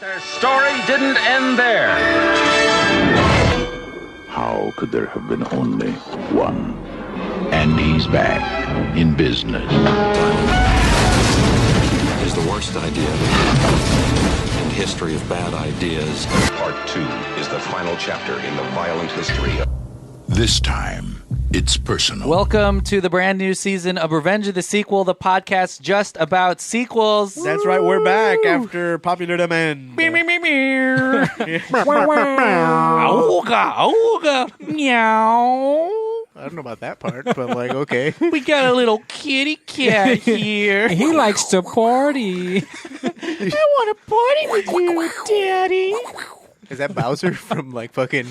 Their story didn't end there. How could there have been only one? And he's back in business. Is the worst idea in the history of bad ideas. Part 2 is the final chapter in the violent history. This time, it's personal. Welcome to the brand new season of Revenge of the Sequel, the podcast just about sequels. That's right, we're back after popular demand. Auga, auga, meow. I don't know about that part, but like, okay. We got a little kitty cat here. He likes to party. I want to party with you, Daddy. Is that Bowser from like fucking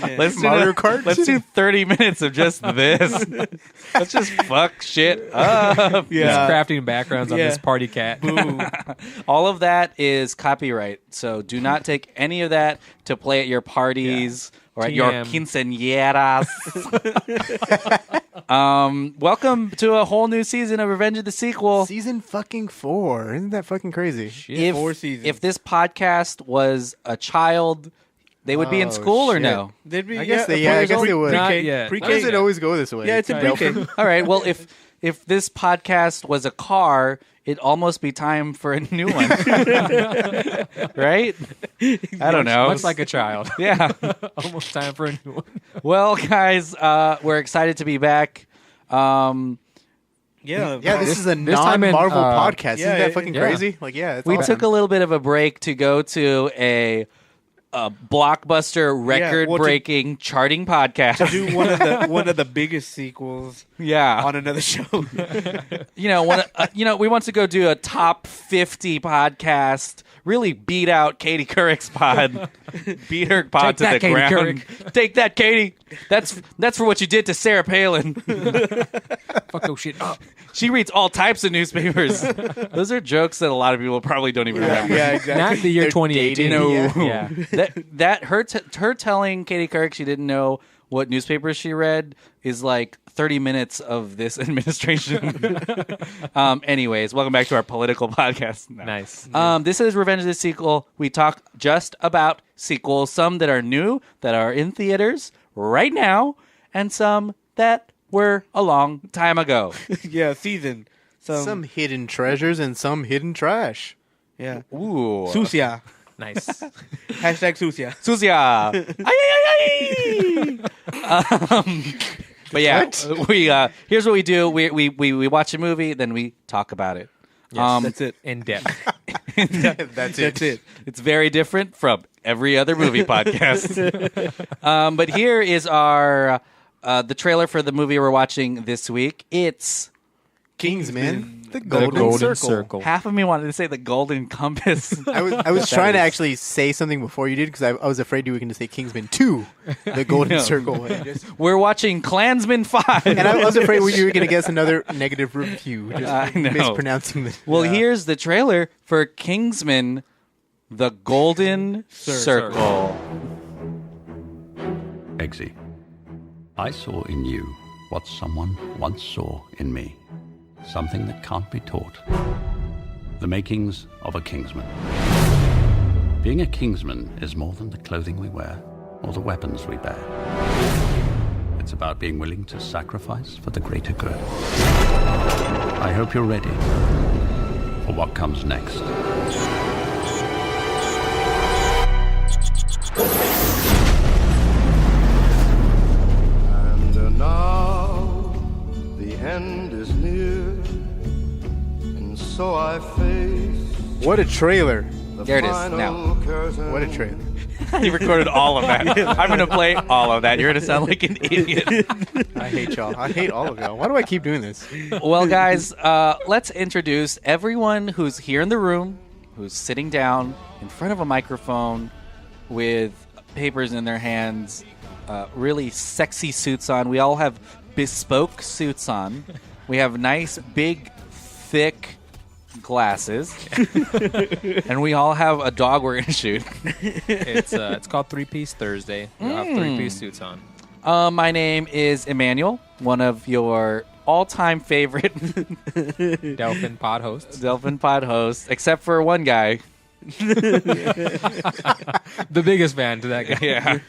Mario Kart? Let's do 30 minutes of just this. Let's just fuck shit up. He's crafting backgrounds on this party cat. All of that is copyright, so do not take any of that to play at your parties or at your quinceañeras. Welcome to a whole new season of Revenge of the Sequel. Season fucking 4. Isn't that fucking crazy? If, 4 seasons. if this podcast was a child, they would be in school or no? They'd be, I guess they would. Not yet. Why does it always go this way? Yeah, it's a pre-K. All right, well, if this podcast was a car, it'd almost be time for a new one. Right? I don't know. Much like a child. Yeah. Almost time for a new one. Well, guys, we're excited to be back. This is a non-Marvel podcast. Isn't that fucking crazy? Like, it's we awesome. took a little bit of a break to go to a blockbuster, record-breaking, charting podcast. to do one of the biggest sequels on another show. We want to go do a top 50 podcast, really beat out Katie Couric's pod. Beat her pod to the Katie ground. Couric. Take that, Katie. That's for what you did to Sarah Palin. Fuck those shit up. She reads all types of newspapers. Those are jokes that a lot of people probably don't even remember. Yeah, exactly. Not the year 2018. No. That her telling Katie Couric she didn't know what newspapers she read is like 30 minutes of this administration. Anyways, welcome back to our political podcast. No. Nice. This is Revenge of the Sequel. We talk just about sequels, some that are new, that are in theaters right now, and some that were a long time ago. Season. Some hidden treasures and some hidden trash. Yeah. Ooh. Sucia. Nice. Hashtag Sucia. Sucia. But yeah, we here's what we do. We watch a movie, then we talk about it. Yes, that's it. In depth. That's it. It's very different from every other movie podcast. But here is our the trailer for the movie we're watching this week. It's Kingsman, the Golden Circle. Half of me wanted to say the Golden Compass. I was trying to actually say something before you did because I was afraid you were going to say Kingsman 2, the Golden Circle. We're watching Klansman 5. And I was afraid you were going to guess another negative review. Just mispronouncing the... Well, here's the trailer for Kingsman, the Golden Circle. Eggsy, I saw in you what someone once saw in me. Something that can't be taught. The makings of a Kingsman. Being a Kingsman is more than the clothing we wear or the weapons we bear. It's about being willing to sacrifice for the greater good. I hope you're ready for what comes next. And now the end is near, and so I face. What a trailer. There it is. Now. What a trailer. You recorded all of that. I'm going to play all of that. You're going to sound like an idiot. I hate y'all. I hate all of y'all. Why do I keep doing this? Well, guys, let's introduce everyone who's here in the room, who's sitting down in front of a microphone with papers in their hands, really sexy suits on. We all have bespoke suits on. We have nice, big, thick glasses. And we all have a dog we're going to shoot. It's called 3-Piece Thursday. We all have 3-piece suits on. My name is Emmanuel, one of your all-time favorite Delphin pod hosts. Delphin pod hosts, except for one guy. The biggest fan to that guy. Yeah.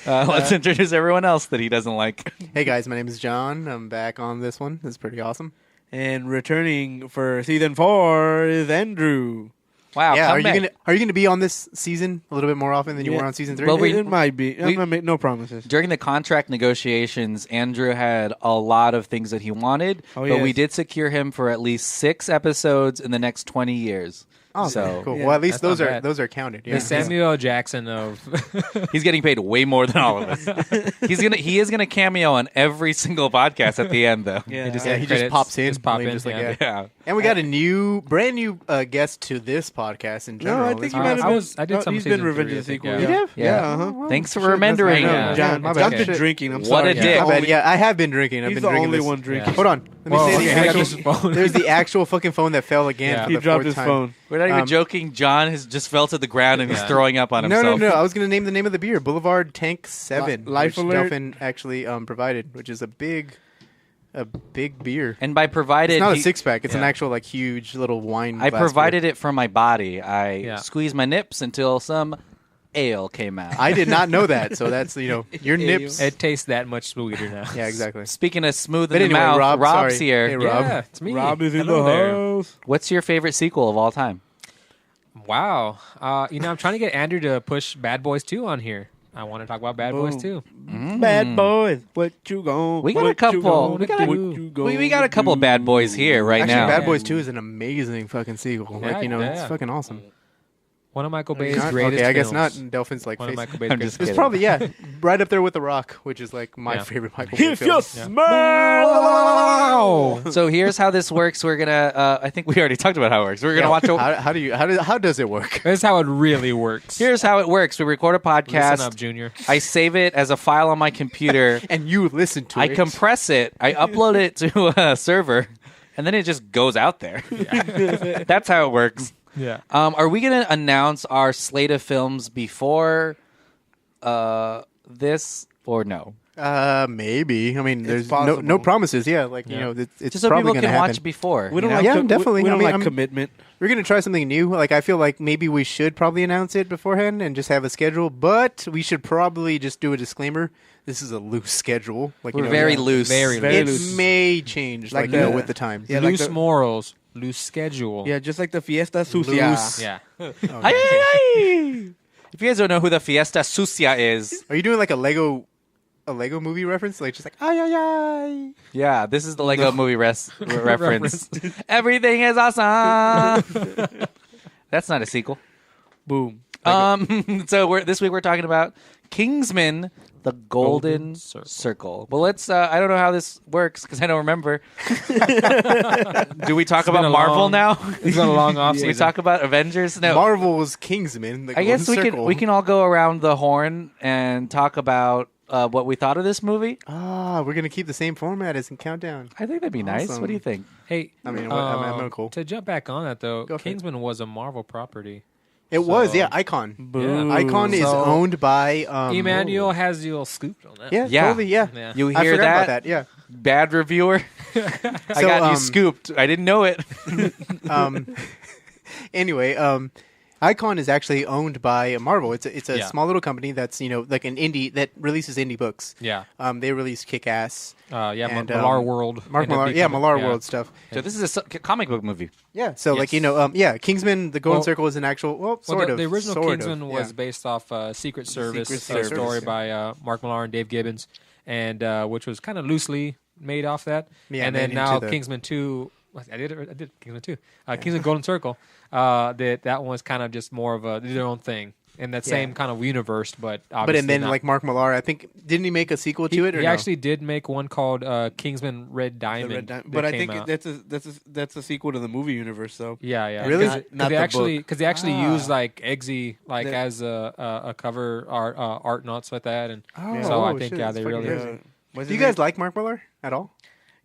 Let's introduce everyone else that he doesn't like. Hey guys, my name is John. I'm back on this one. This is pretty awesome. And returning for season 4 is Andrew. Wow. Yeah, come are you back. gonna be on this season a little bit more often than you were on season 3? Well, It might be. I'm gonna make no promises. During the contract negotiations, Andrew had a lot of things that he wanted, but we yes. did secure him for at least 6 episodes in the next 20 years. Oh, so cool. Yeah, Well, at least that's those not are bad. those are counted. Yeah. The Samuel L. Jackson of he's getting paid way more than all of us. He is gonna cameo on every single podcast at the end, though. Yeah. Yeah, he credits, just pops in. just pop like, in, just like, yeah. Yeah. And we got a brand new guest to this podcast in general. No, I think This you one- might have I did some he's been season Revenge 3, of the I think, Sequel. yeah. You have? Yeah. Uh-huh. Thanks for Shit, remembering. that's right. Yeah. John, My John's bad. been drinking. I'm What sorry. a He's dick. the My bad. only- Yeah, I have been drinking. I've He's been the drinking only this. one drinking. Hold on. Let me Whoa, say he the got actual. his phone. There's the actual fucking phone that fell again. Yeah. For He the dropped fourth his time. phone. We're not even joking. John has just fell to the ground and he's Yeah. throwing up on No, himself. no. I was going to name the name of the beer, Boulevard Tank 7, Life which Alert. Delphin actually provided, which is a big beer. And by provided, It's not a he- 6-pack. It's an yeah. actual like huge little wine. I glass provided beer. it for my body. I Yeah. squeezed my nips until some ale came out. I did not know that, so that's your nips. It tastes that much smoother now. Yeah, exactly. Speaking of smooth But in the anyway, mouth, Rob, Rob's sorry. here. Hey, Rob. Yeah, it's me. Rob is in Hello the there. house. What's your favorite sequel of all time? Wow. I'm trying to get Andrew to push Bad Boys 2 on here. I want to talk about Bad Boys 2. Bad boys, what you gon' We got what a couple. you gon' We got a- what you We got a gonna couple of do? bad boys here right Actually, now. Bad Boys 2 is an amazing fucking sequel. Yeah, Like, it's yeah. fucking awesome. One of Michael Bay's Not- greatest okay, I guess films. not. Delphin's like One of face. Michael Bay's I'm greatest just It's kidding. probably, yeah, right up there with The Rock, which is like my Yeah. favorite Michael Bay If you film. smell, So here's how this works. We're gonna. I think we already talked about how it works. We're gonna watch. How does it work? This is how it really works. Here's how it works. We record a podcast. Listen up, Junior. I save it as a file on my computer. And you listen to I it. compress it. I upload it to a server, and then it just goes out there. That's how it works. Yeah. Are we going to announce our slate of films before this or no? Maybe. I mean, there's no possible. promises. Yeah, like Yeah. it's Just so probably people gonna can happen. watch before. we don't you know? like Yeah, co- definitely. We I don't mean, like I'm- commitment. We're gonna try something new. Like I feel like maybe we should probably announce it beforehand and just have a schedule. But we should probably just do a disclaimer. This is a loose schedule. Like We're very yeah. loose. Very It loose. may change, Like like the- with the times. Yeah, like Loose the- morals, loose schedule. Yeah, just like the Fiesta Sucia. Loose. Yeah. Ay, ay, ay. If you guys don't know who the Fiesta Sucia is, Are you doing like a Lego movie reference? Like just like ay ay ay. yeah, this is the Lego movie reference. Everything is awesome. That's not a sequel. Boom. So this week we're talking about Kingsman: The Golden Circle. Well, let's. I don't know how this works because I don't remember. Do we talk been about a Marvel long- now? It's been a long off We season. talk about Avengers. No, Marvel's Kingsman. The I guess we Golden can Circle. we can all go around the horn and talk about what we thought of this movie. We're gonna keep the same format as in Countdown. I think that'd be nice. Awesome. What do you think? Hey, I mean, I'm cool. To jump back on that though, Go for it. Kingsman was a Marvel property. It was, yeah, Icon. Boom. Icon is So- owned by Emmanuel has you all scooped on that. Yeah, Yeah. totally, yeah. Yeah. You I hear forgot that? about that. Yeah. Bad reviewer. I got you scooped. I didn't know it. Anyway, Icon is actually owned by Marvel. It's a Yeah. small little company that's like an indie that releases indie books. Yeah. They release Kick-Ass. And, And, Millar World. Mark ended up Millar, becoming- Millar World stuff. So this is a comic book movie. Yeah, so like Yes. Kingsman: The Golden Well- Circle is an actual sort of the original sort Kingsman of, was yeah. based off Secret Service, Secret story Service, by Mark Millar and Dave Gibbons, and which was kind of loosely made off that. Yeah, and then made now into the- Kingsman 2. I did Kingsman 2. Kingsman Golden Circle. That one was kind of just more of their own thing in that same kind of universe, but obviously But and then not. like Mark Millar, I think didn't he make a sequel to it? Or he no? actually did make one called Kingsman Red Diamond. that But I came think out. that's a sequel to the movie universe, though. Yeah. Really? Not the book. Because they actually Ah. use like Eggsy as a cover art notes like that, and so I think shit, they that's fucking really. crazy. What's Do you his guys name? like Mark Millar at all?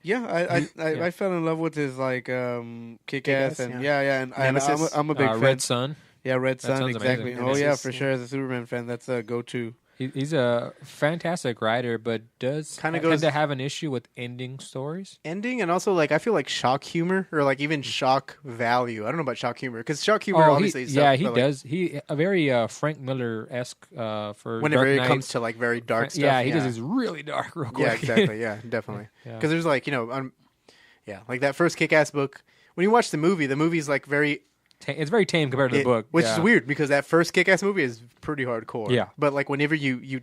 Yeah, I fell in love with his like Kick-Ass and and Nemesis. I'm a big fan. Red Sun. Yeah, Red Sun, Sun's exactly. amazing. Oh yeah, Nemesis, for yeah. sure. As a Superman fan, that's a go-to. He's a fantastic writer, but does Kinda tend goes- to have an issue with ending stories. Ending and also like I feel like shock humor or like even shock value. I don't know about shock humor because shock humor Oh, obviously is he but, like, does. He a very Frank Miller esque for whenever Dark it Knight. comes to like very dark stuff. Yeah, he does this really dark real quick. Yeah, exactly. Yeah, definitely. Yeah. Because there's like yeah, like that first Kick-Ass book. When you watch the movie's like very. It's very tame compared to the book, which is weird because that first Kick-Ass movie is pretty hardcore. Yeah. But like whenever you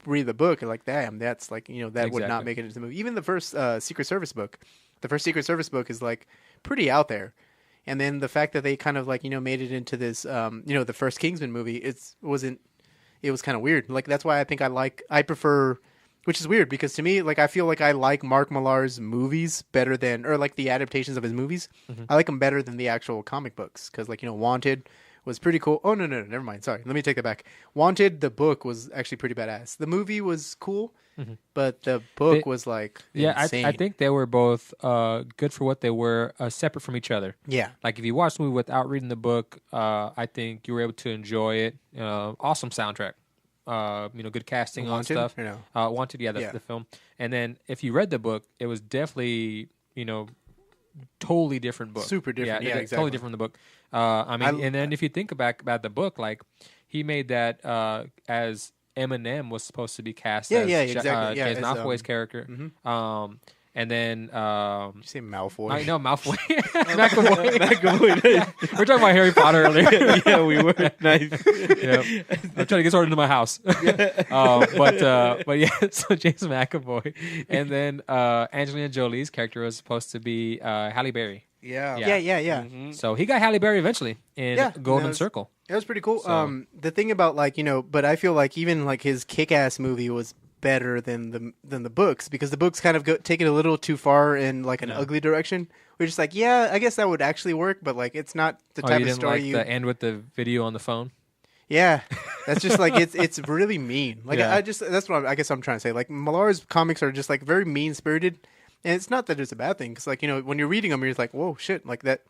read the book, you're like, damn, that's like that would not Exactly. make it into the movie. Even the first Secret Service book, is like pretty out there. And then the fact that they kind of like made it into this the first Kingsman movie, it was kind of weird. Like that's why I think I prefer. Which is weird because to me, like I feel like I like Mark Millar's movies better than, or like the adaptations of his movies. I like them better than the actual comic books because, like Wanted was pretty cool. Oh no, never mind. Sorry, let me take that back. Wanted, the book was actually pretty badass. The movie was cool, but the book was like insane. I think they were both good for what they were, separate from each other. Yeah. Like if you watch the movie without reading the book, I think you were able to enjoy it. Awesome soundtrack. Good casting on Wanted, stuff. or no? Wanted, the film. And then if you read the book, it was definitely totally different book. Super different. Yeah, exactly. Totally different from the book. And then if you think about the book, like he made that as Eminem was supposed to be cast as exactly. James Malfoy's character. And then Did you say Malfoy? I know Malfoy. McAvoy. We're talking about Harry Potter earlier. Yeah, we were. Nice. Yep. I'm trying to get sorted into my house. But yeah, so James McAvoy. And then Angelina Jolie's character was supposed to be Halle Berry. Yeah. Yeah. So he got Halle Berry eventually in Golden Circle. It was pretty cool. So- The thing about like but I feel like even like his Kick-Ass movie was better than the books because the books kind of take it a little too far in like an ugly direction. We're just like, yeah, I guess that would actually work, but like it's not the type you of didn't story like the end with the video on the phone? Yeah, that's just like it's really mean. Like Yeah. that's what I guess I'm trying to say. Like Millar's comics are just like very mean spirited, and it's not that it's a bad thing because like when you're reading them, you're just like, whoa, shit, like that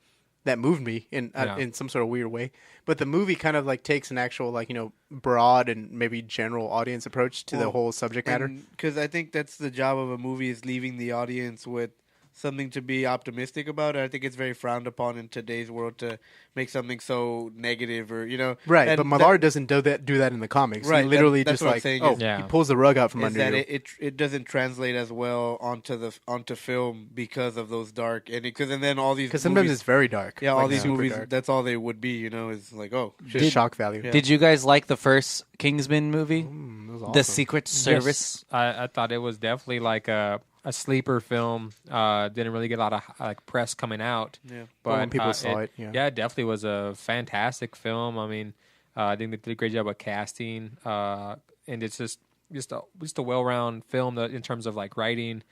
moved me in some sort of weird way. But the movie kind of like takes an actual like broad and maybe general audience approach to the whole subject matter. Because I think that's the job of a movie is leaving the audience with something to be optimistic about. I think it's very frowned upon in today's world to make something so negative or Right, and but Millar doesn't do that in the comics. Right, He literally that's just what I'm like saying is- he pulls the rug out from is under that you. it doesn't translate as well onto film because of those dark and then all these Because sometimes movies, it's very dark. all Like, these super movies dark. that's all they would be is like Just shock value. Yeah. Did you guys like the first Kingsman movie? That was The awesome. Secret Service? Yes, I thought it was definitely like a sleeper film. Didn't really get a lot of like press coming out. Yeah. But Well, when people saw it, yeah. it definitely was a fantastic film. I mean, I think they did a great job of casting, and it's just a well-rounded film in terms of like writing,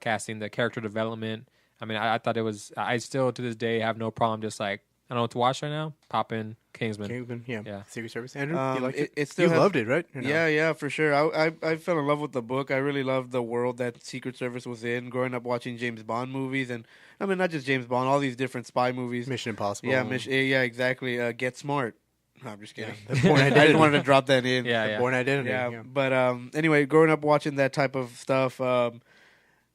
casting, the character development. I mean, I thought it was. I still to this day have no problem just like I don't know what to watch right now. Pop in Kingsman. Yeah. Secret Service. Andrew, you Um, liked it? it still You has- loved it, right? Or no? Yeah, for sure. I fell in love with the book. I really loved the world that Secret Service was in. Growing up watching James Bond movies, and I mean not just James Bond, all these different spy movies. Mission Impossible. Yeah, exactly. Get Smart. No, I'm just kidding. The Born I Identity. just wanted to drop that in. Yeah. Born Identity. Yeah, but anyway, growing up watching that type of stuff,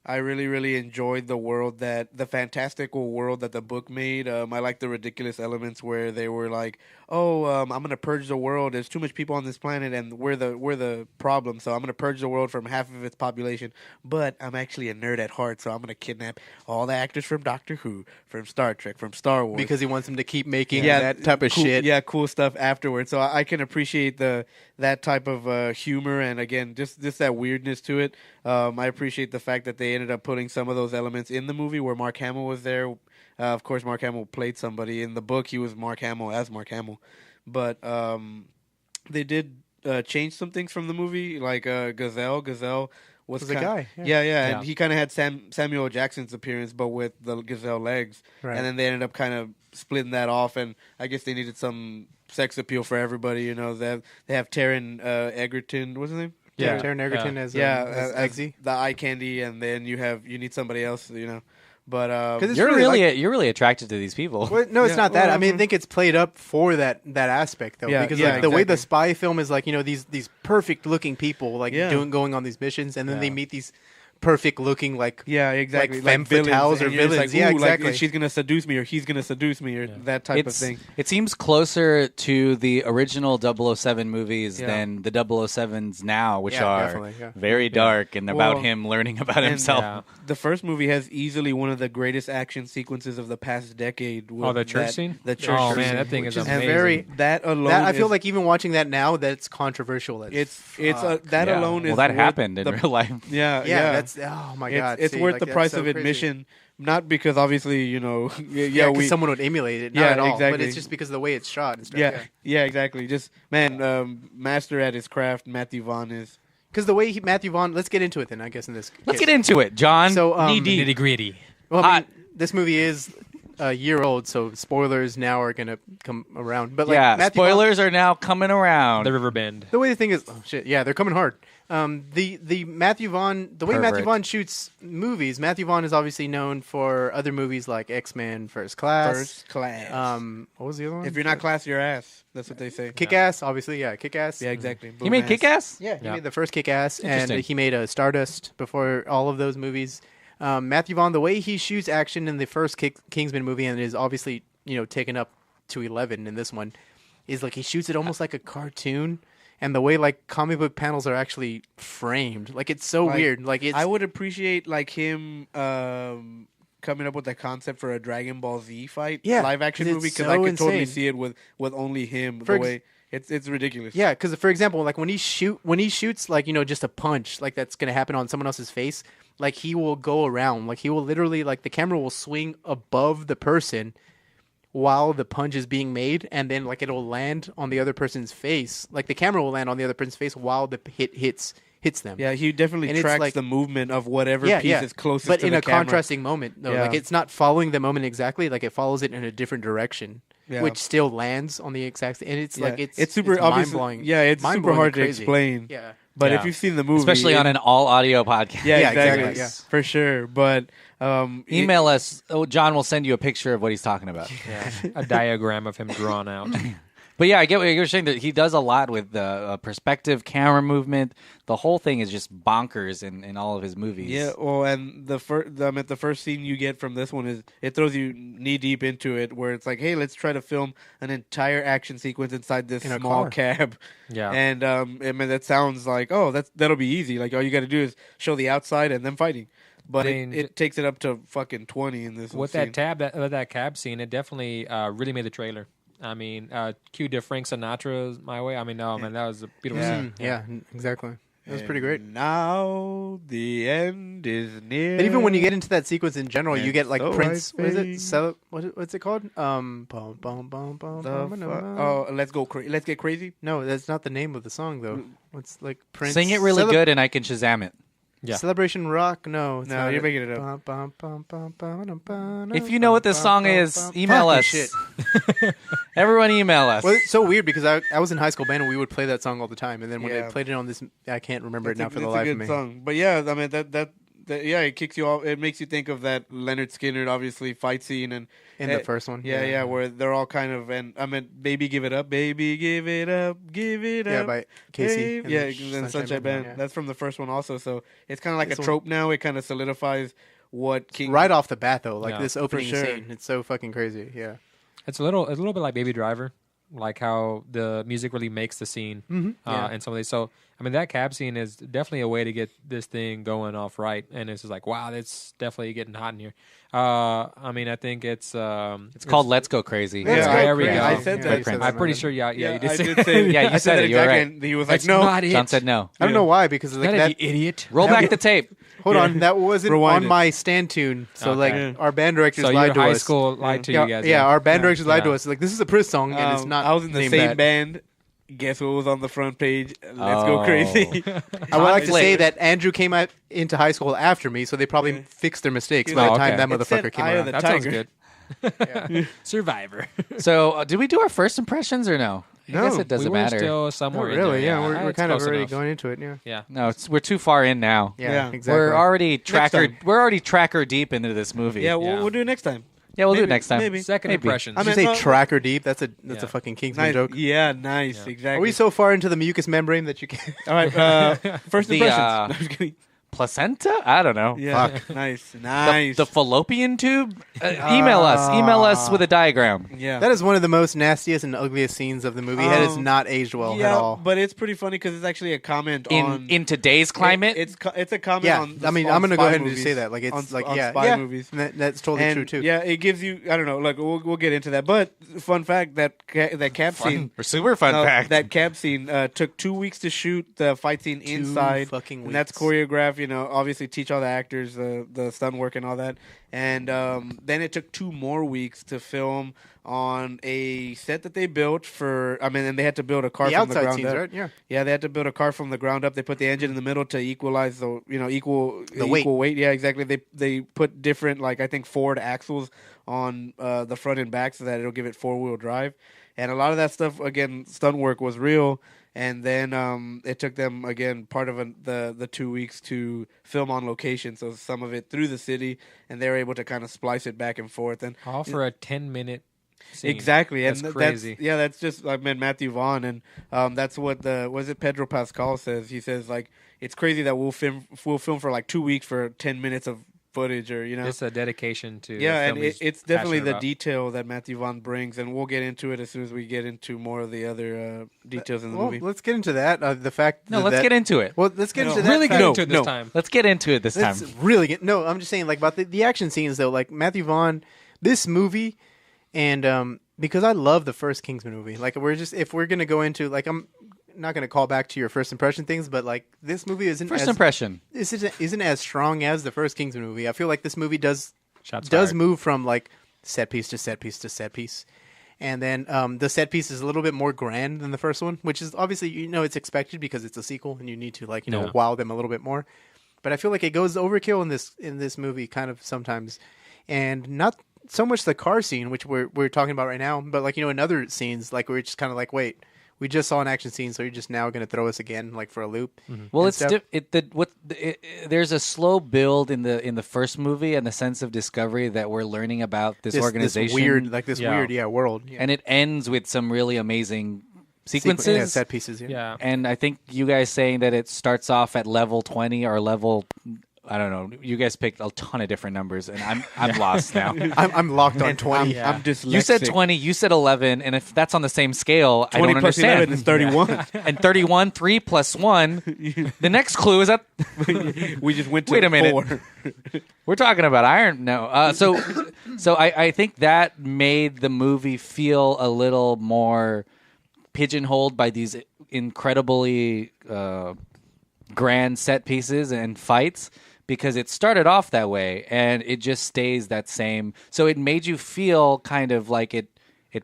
I really, really enjoyed the fantastical world that the book made. I like the ridiculous elements where they were like, I'm going to purge the world. There's too much people on this planet, and we're the problem. So I'm going to purge the world from half of its population. But I'm actually a nerd at heart, so I'm going to kidnap all the actors from Doctor Who, from Star Trek, from Star Wars. Because he wants them to keep making that type of cool, shit. Yeah, cool stuff afterwards. So I can appreciate that type of humor, and again, just that weirdness to it. I appreciate the fact that they ended up putting some of those elements in the movie where Mark Hamill was there. Of course, Mark Hamill played somebody. In the book, he was Mark Hamill as Mark Hamill. But they did change some things from the movie, like Gazelle. Gazelle was a guy. Yeah, Yeah. and he kind of had Samuel L. Jackson's appearance, but with the Gazelle legs. Right. And then they ended up kind of splitting that off, and I guess they needed some sex appeal for everybody. They have Taron Egerton. What's his name? Yeah. Taron Egerton as as Eggsy. the eye candy, and then you need somebody else, But 'Cause it's You're really really you're really attracted to these people. Well, no, it's Yeah, not that. well, I mean, I think it's played up for that aspect though, Yeah, because yeah, like the way the exactly. spy film is like, these perfect looking people like Yeah. going on these missions, and then they Yeah. meet these perfect looking like yeah, exactly. femme villains, fatales or and you're just villains. Like, Yeah, ooh, like, exactly. she's gonna seduce me, or he's gonna seduce me, or that type of thing. It seems closer to the original 007 movies Yeah. than the 007s now, which Yeah, are definitely, yeah. very dark and about Well, him learning about and, himself. The first movie has easily one of the greatest action sequences of the past decade. with the church that- scene? The church Oh, scene, man, that thing is which and amazing. very That alone, that I feel is- like even watching that now, that's controversial. it's that Yeah. alone is well, that worth happened in the- real life. Yeah, yeah, that's oh my god, It's see, worth like, the that's price so of crazy. admission, not because obviously Yeah, we someone would emulate it. Not Yeah, at all. But exactly. it's just because of the way it's shot and stuff. yeah, exactly. Just man, master at his craft. Matthew Vaughn is. Because the way Matthew Vaughn. Let's get into it then. I guess in this. Let's case. get into it, John. So Knee deep. Nitty gritty. Well, I mean, Hot. this movie is a year old, so spoilers now are gonna come around. But like, Yeah, Matthew Vaughn- spoilers are now coming around. The River Bend. the way the thing is, oh shit, yeah, they're coming hard. The Matthew Vaughn, the way Matthew Pervert. Vaughn shoots movies, Matthew Vaughn is obviously known for other movies like X-Men, First Class. First class. What was the other one? If you're not class, you're ass. That's what they say. Kick-Ass, obviously, yeah, Kick-Ass. Yeah, exactly. He made Boom-ass. Kick-Ass? Yeah, he Yeah. made the first Kick-Ass, and Interesting. he made a Stardust before all of those movies. Matthew Vaughn, the way he shoots action in the first Kingsman movie, and is obviously taken up to 11 in this one, is like he shoots it almost like a cartoon, and the way like comic book panels are actually framed, like it's so Like, weird. Like it's I would appreciate like him coming up with a concept for a Dragon Ball Z fight, Yeah, live action 'cause movie, it's because I so could totally insane. see it with only him. For The ex- way it's ridiculous. Yeah, because for example, like when he shoots like just a punch like that's gonna happen on someone else's face, like he will go around, like he will literally like the camera will swing above the person while the punch is being made, and then like it'll land on the other person's face, like the camera will land on the other person's face while the hit hits them. Yeah, he definitely And it's tracks like- the movement of whatever piece is closest but to in the a camera. contrasting moment though, Yeah. like it's not following the moment exactly, like it follows it in a different direction, Yeah. which still lands on the exact. And it's like Yeah. it's super obvious. mind-blowing. Yeah, it's super Mind-blowing hard to crazy. explain. Yeah. But Yeah. if you've seen the movie, Especially on an all audio podcast. yeah, Yeah, exactly, exactly, yeah. for sure. But Email us. Oh, John will send you a picture of what he's talking about. Yeah. A diagram of him drawn out. But yeah, I get what you're saying. That he does a lot with the perspective, camera movement. The whole thing is just bonkers in all of his movies. Yeah, well, and the first scene you get from this one is it throws you knee deep into it, where it's like, hey, let's try to film an entire action sequence inside this In a small car. cab. Yeah. And I mean, that sounds like, oh, that'll be easy. Like all you got to do is show the outside and them fighting. But I mean, it takes it up to fucking 20 in this With scene. that cab scene, it definitely really made the trailer. I mean, cue to Frank Sinatra's "My Way." I mean, no, man, that was a beautiful scene. Yeah, exactly. It was pretty great. Now the end is near. But even when you get into that sequence in general, you And get like so Prince. I What is it? think- What's it called? Bum, bum, bum, bum, The bum, oh, let's get crazy. No, that's not the name of the song though. What's like Prince? Sing it really good, and I can Shazam it. Yeah. Celebration Rock? No, it's No, not you're making it up. Bum, bum, bum, bum, bum, bum, If you know what this bum, song bum, is, bum. email Fucking us. Shit. Everyone email us. Well, it's so weird because I was in high school band and we would play that song all the time, and then when Yeah. they played it on this, I can't remember it now for the It's life a of good me. song. But yeah, I mean that yeah, it kicks you off. It makes you think of that Leonard Skinner obviously fight scene and In the first one, Yeah, where they're all kind of and I mean, baby, give it up, baby, give it up, give it Yeah, up. by Casey. Babe. Yeah, and the and Sunshine Band. yeah. That's from the first one also. So it's kind of like This a one- trope now. It kind of solidifies what King Right off the bat, though, like Yeah, this opening sure. scene, it's so fucking crazy. Yeah. It's a little bit like Baby Driver, like how the music really makes the scene. Yeah. And some of these. So I mean, that cab scene is definitely a way to get this thing going off right, and it's just like, wow, it's definitely getting hot in here. I mean, I think it's called "Let's Go Crazy." Let's Yeah, Go there we Crazy. go. I said Yeah, that. you said I'm pretty right. sure. Yeah, you I did say did say. Yeah, you I said said it, you're exactly, right. and he was like, That's no. not it. John said no. I don't know why, because like Not that. it, you idiot. Roll back the tape. Hold on, that wasn't Rewind on it. my stand tune. So Okay. like Yeah. our band directors So lied your to high us. school lied to yeah, you guys. yeah, our band directors lied to Yeah. us. Like this is a Prince song, and it's not. I was in the named same that. band. Guess what was on the front page? Let's go Oh. crazy. I would like to Conflict. say that Andrew came out into high school after me, so they probably fixed their mistakes He's by the like, time okay. that It said motherfucker came Eye of around. the That sounds Tiger. good. Survivor. So, did we do our first impressions or no? I guess it doesn't we were matter. still Not somewhere in really. there. Yeah, we're It's kind of close already enough. going into it. Yeah. Yeah. No, we're too far in now. Yeah, Yeah. exactly. We're already tracker. time. We're already tracker deep into this movie. Yeah, Yeah. we'll do it next time. Yeah, we'll do it Maybe- next time. maybe. Second Maybe. impressions. I Did mean, you say tracker deep? That's a Yeah. fucking Kingsman Nice. joke. Yeah, nice. Exactly. Are we so far into the mucous membrane that you can All right. First The, impressions. uh, No, I'm just kidding. Placenta? I don't know. Yeah. Nice. Nice. The fallopian tube? Email us. Email us with a diagram. yeah. That is one of the most nastiest and ugliest scenes of the movie. It has not aged well yeah, at all. but it's pretty funny because it's actually a comment on In today's climate, It's a comment Yeah, on. I mean, on I'm gonna go spy ahead and movies, just say that. Like, it's on, like, on yeah, spy yeah. movies. And that's totally And, true too. Yeah, it gives you. I don't know. Like we'll get into that. But fun fact that cab scene. or super fun fact. That cab scene took 2 weeks to shoot the fight scene inside, fucking and that's weeks. choreographed. You know, obviously teach all the actors the stunt work and all that. And then it took 2 more weeks to film on a set that they built for. I mean, and they had to build a car The from the outside ground scenes, up. right? Yeah. Yeah, they had to build a car from the ground up. They put the engine in the middle to equalize the equal weight. equal weight. Yeah, exactly. They put different like I think Ford axles on the front and back so that it'll give it 4-wheel drive. And a lot of that stuff again, stunt work was real. And then it took them again part of the 2 weeks to film on location. So some of it through the city, and they were able to kind of splice it back and forth. And All for a 10-minute scene. exactly, That's and crazy. That's just I mean Matthew Vaughn, and that's what Pedro Pascal says. He says like it's crazy that we'll film for like 2 weeks for 10 minutes of footage, or It's a dedication to. yeah, the and film he's it's definitely passionate the about. detail that Matthew Vaughn brings, and we'll get into it as soon as we get into more of the other details in the Well, movie. let's get into that. The fact. no, let's that, get into it. Well, let's get into that. Really fact. get into it this time. Let's get into it this time. Let's really get. No, I'm just saying like about the action scenes though. Like Matthew Vaughn, this movie, and because I love the first Kingsman movie. Like if we're gonna go into like I'm not gonna call back to your first impression things, but like this movie isn't First as, impression. isn't as strong as the first Kingsman movie. I feel like this movie does Shots does fired. move from like set piece to set piece to set piece. And then the set piece is a little bit more grand than the first one, which is obviously it's expected because it's a sequel and you need to Yeah. wow them a little bit more. But I feel like it goes overkill in this movie kind of sometimes, and not so much the car scene, which we're talking about right now, but like in other scenes like we're just kind of like, wait, we just saw an action scene, so you're just now going to throw us again like for a loop. Well, and it's stuff. there's a slow build in the first movie and the sense of discovery that we're learning about this organization, this Yeah. weird world, yeah. and it ends with some really amazing sequences. set pieces. Yeah. And I think you guys saying that it starts off at level 20 or level, I don't know. You guys picked a ton of different numbers, and I'm lost now. I'm locked on 20. I'm dyslexic. You said 20, you said 11, and if that's on the same scale, I 20 don't plus understand. 11 is 31. And 31, 3 plus 1. The next clue is that We just went to Wait a minute. 4. we're talking about iron. No. So I think that made the movie feel a little more pigeonholed by these incredibly grand set pieces and fights, because it started off that way and it just stays that same. So it made you feel kind of like it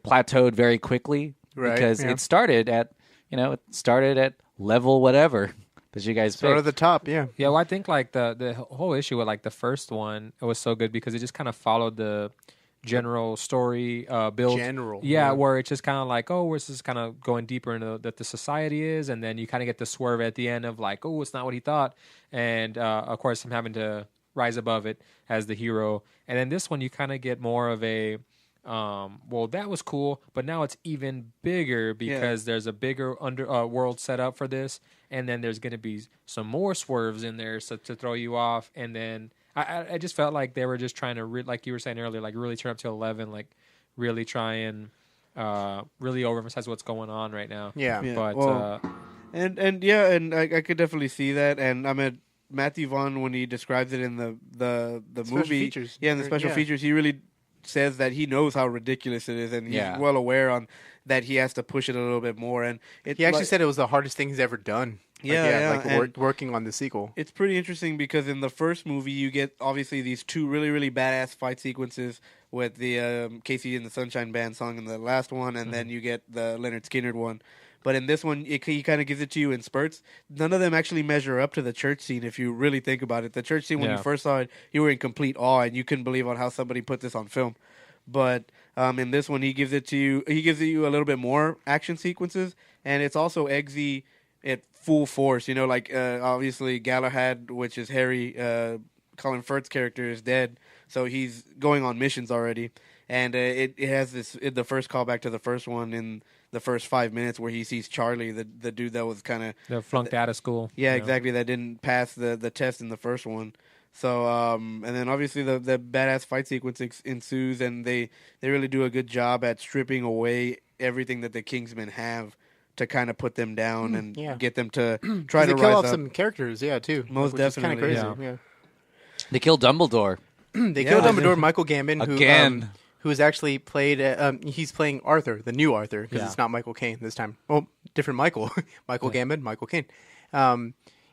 plateaued very quickly, Right, because yeah. it started at level whatever that you guys Start picked. at the top, yeah. Yeah, well, I think like the whole issue with like the first one, it was so good because it just kind of followed the general story build. Yeah. Where it's just kind of like, oh, we're just kind of going deeper into that the society is, and then you kind of get the swerve at the end of like, oh, it's not what he thought, and of course him having to rise above it as the hero. And then this one, you kind of get more of a well, that was cool, but now it's even bigger because there's a bigger world set up for this, and then there's going to be some more swerves in there to throw you off. And then I just felt like they were just trying to, like you were saying earlier, like really turn up to 11, like really try and really overemphasize what's going on right now. Yeah. But Well, and I could definitely see that. And I mean, Matthew Vaughn, when he describes it in the Special movie, features. in the special Yeah. features, he really says that he knows how ridiculous it is, and he's Yeah. well aware on that he has to push it a little bit more. And He actually said it was the hardest thing he's ever done. Working on the sequel. It's pretty interesting because in the first movie you get obviously these two really, really badass fight sequences with the Casey and the Sunshine Band song in the last one, and then you get the Leonard Skinner one. But in this one, he kind of gives it to you in spurts. None of them actually measure up to the church scene if you really think about it. The church scene, when you first saw it, you were in complete awe, and you couldn't believe on how somebody put this on film. But In this one, he gives it to you. He gives you a little bit more action sequences, and it's also Eggsy at full force. You know, like obviously Galahad, which is Harry, Colin Firth's character, is dead, so he's going on missions already. And it has the first callback to the first one in the first 5 minutes where he sees Charlie, the dude that was kind of They're flunked out of school. Yeah, you know? exactly. That didn't pass the test in the first one. So, and then obviously the badass fight sequence ensues, and they really do a good job at stripping away everything that the Kingsmen have to kind of put them down and get them to try to kill rise off up. some characters, too. Most which is kind of definitely, crazy. Yeah. They killed Dumbledore. They killed Dumbledore, Michael Gambon, Again. who has actually played. He's playing Arthur, the new Arthur, because it's not Michael Caine this time. Well, different Michael, Michael Gambon, Michael Caine.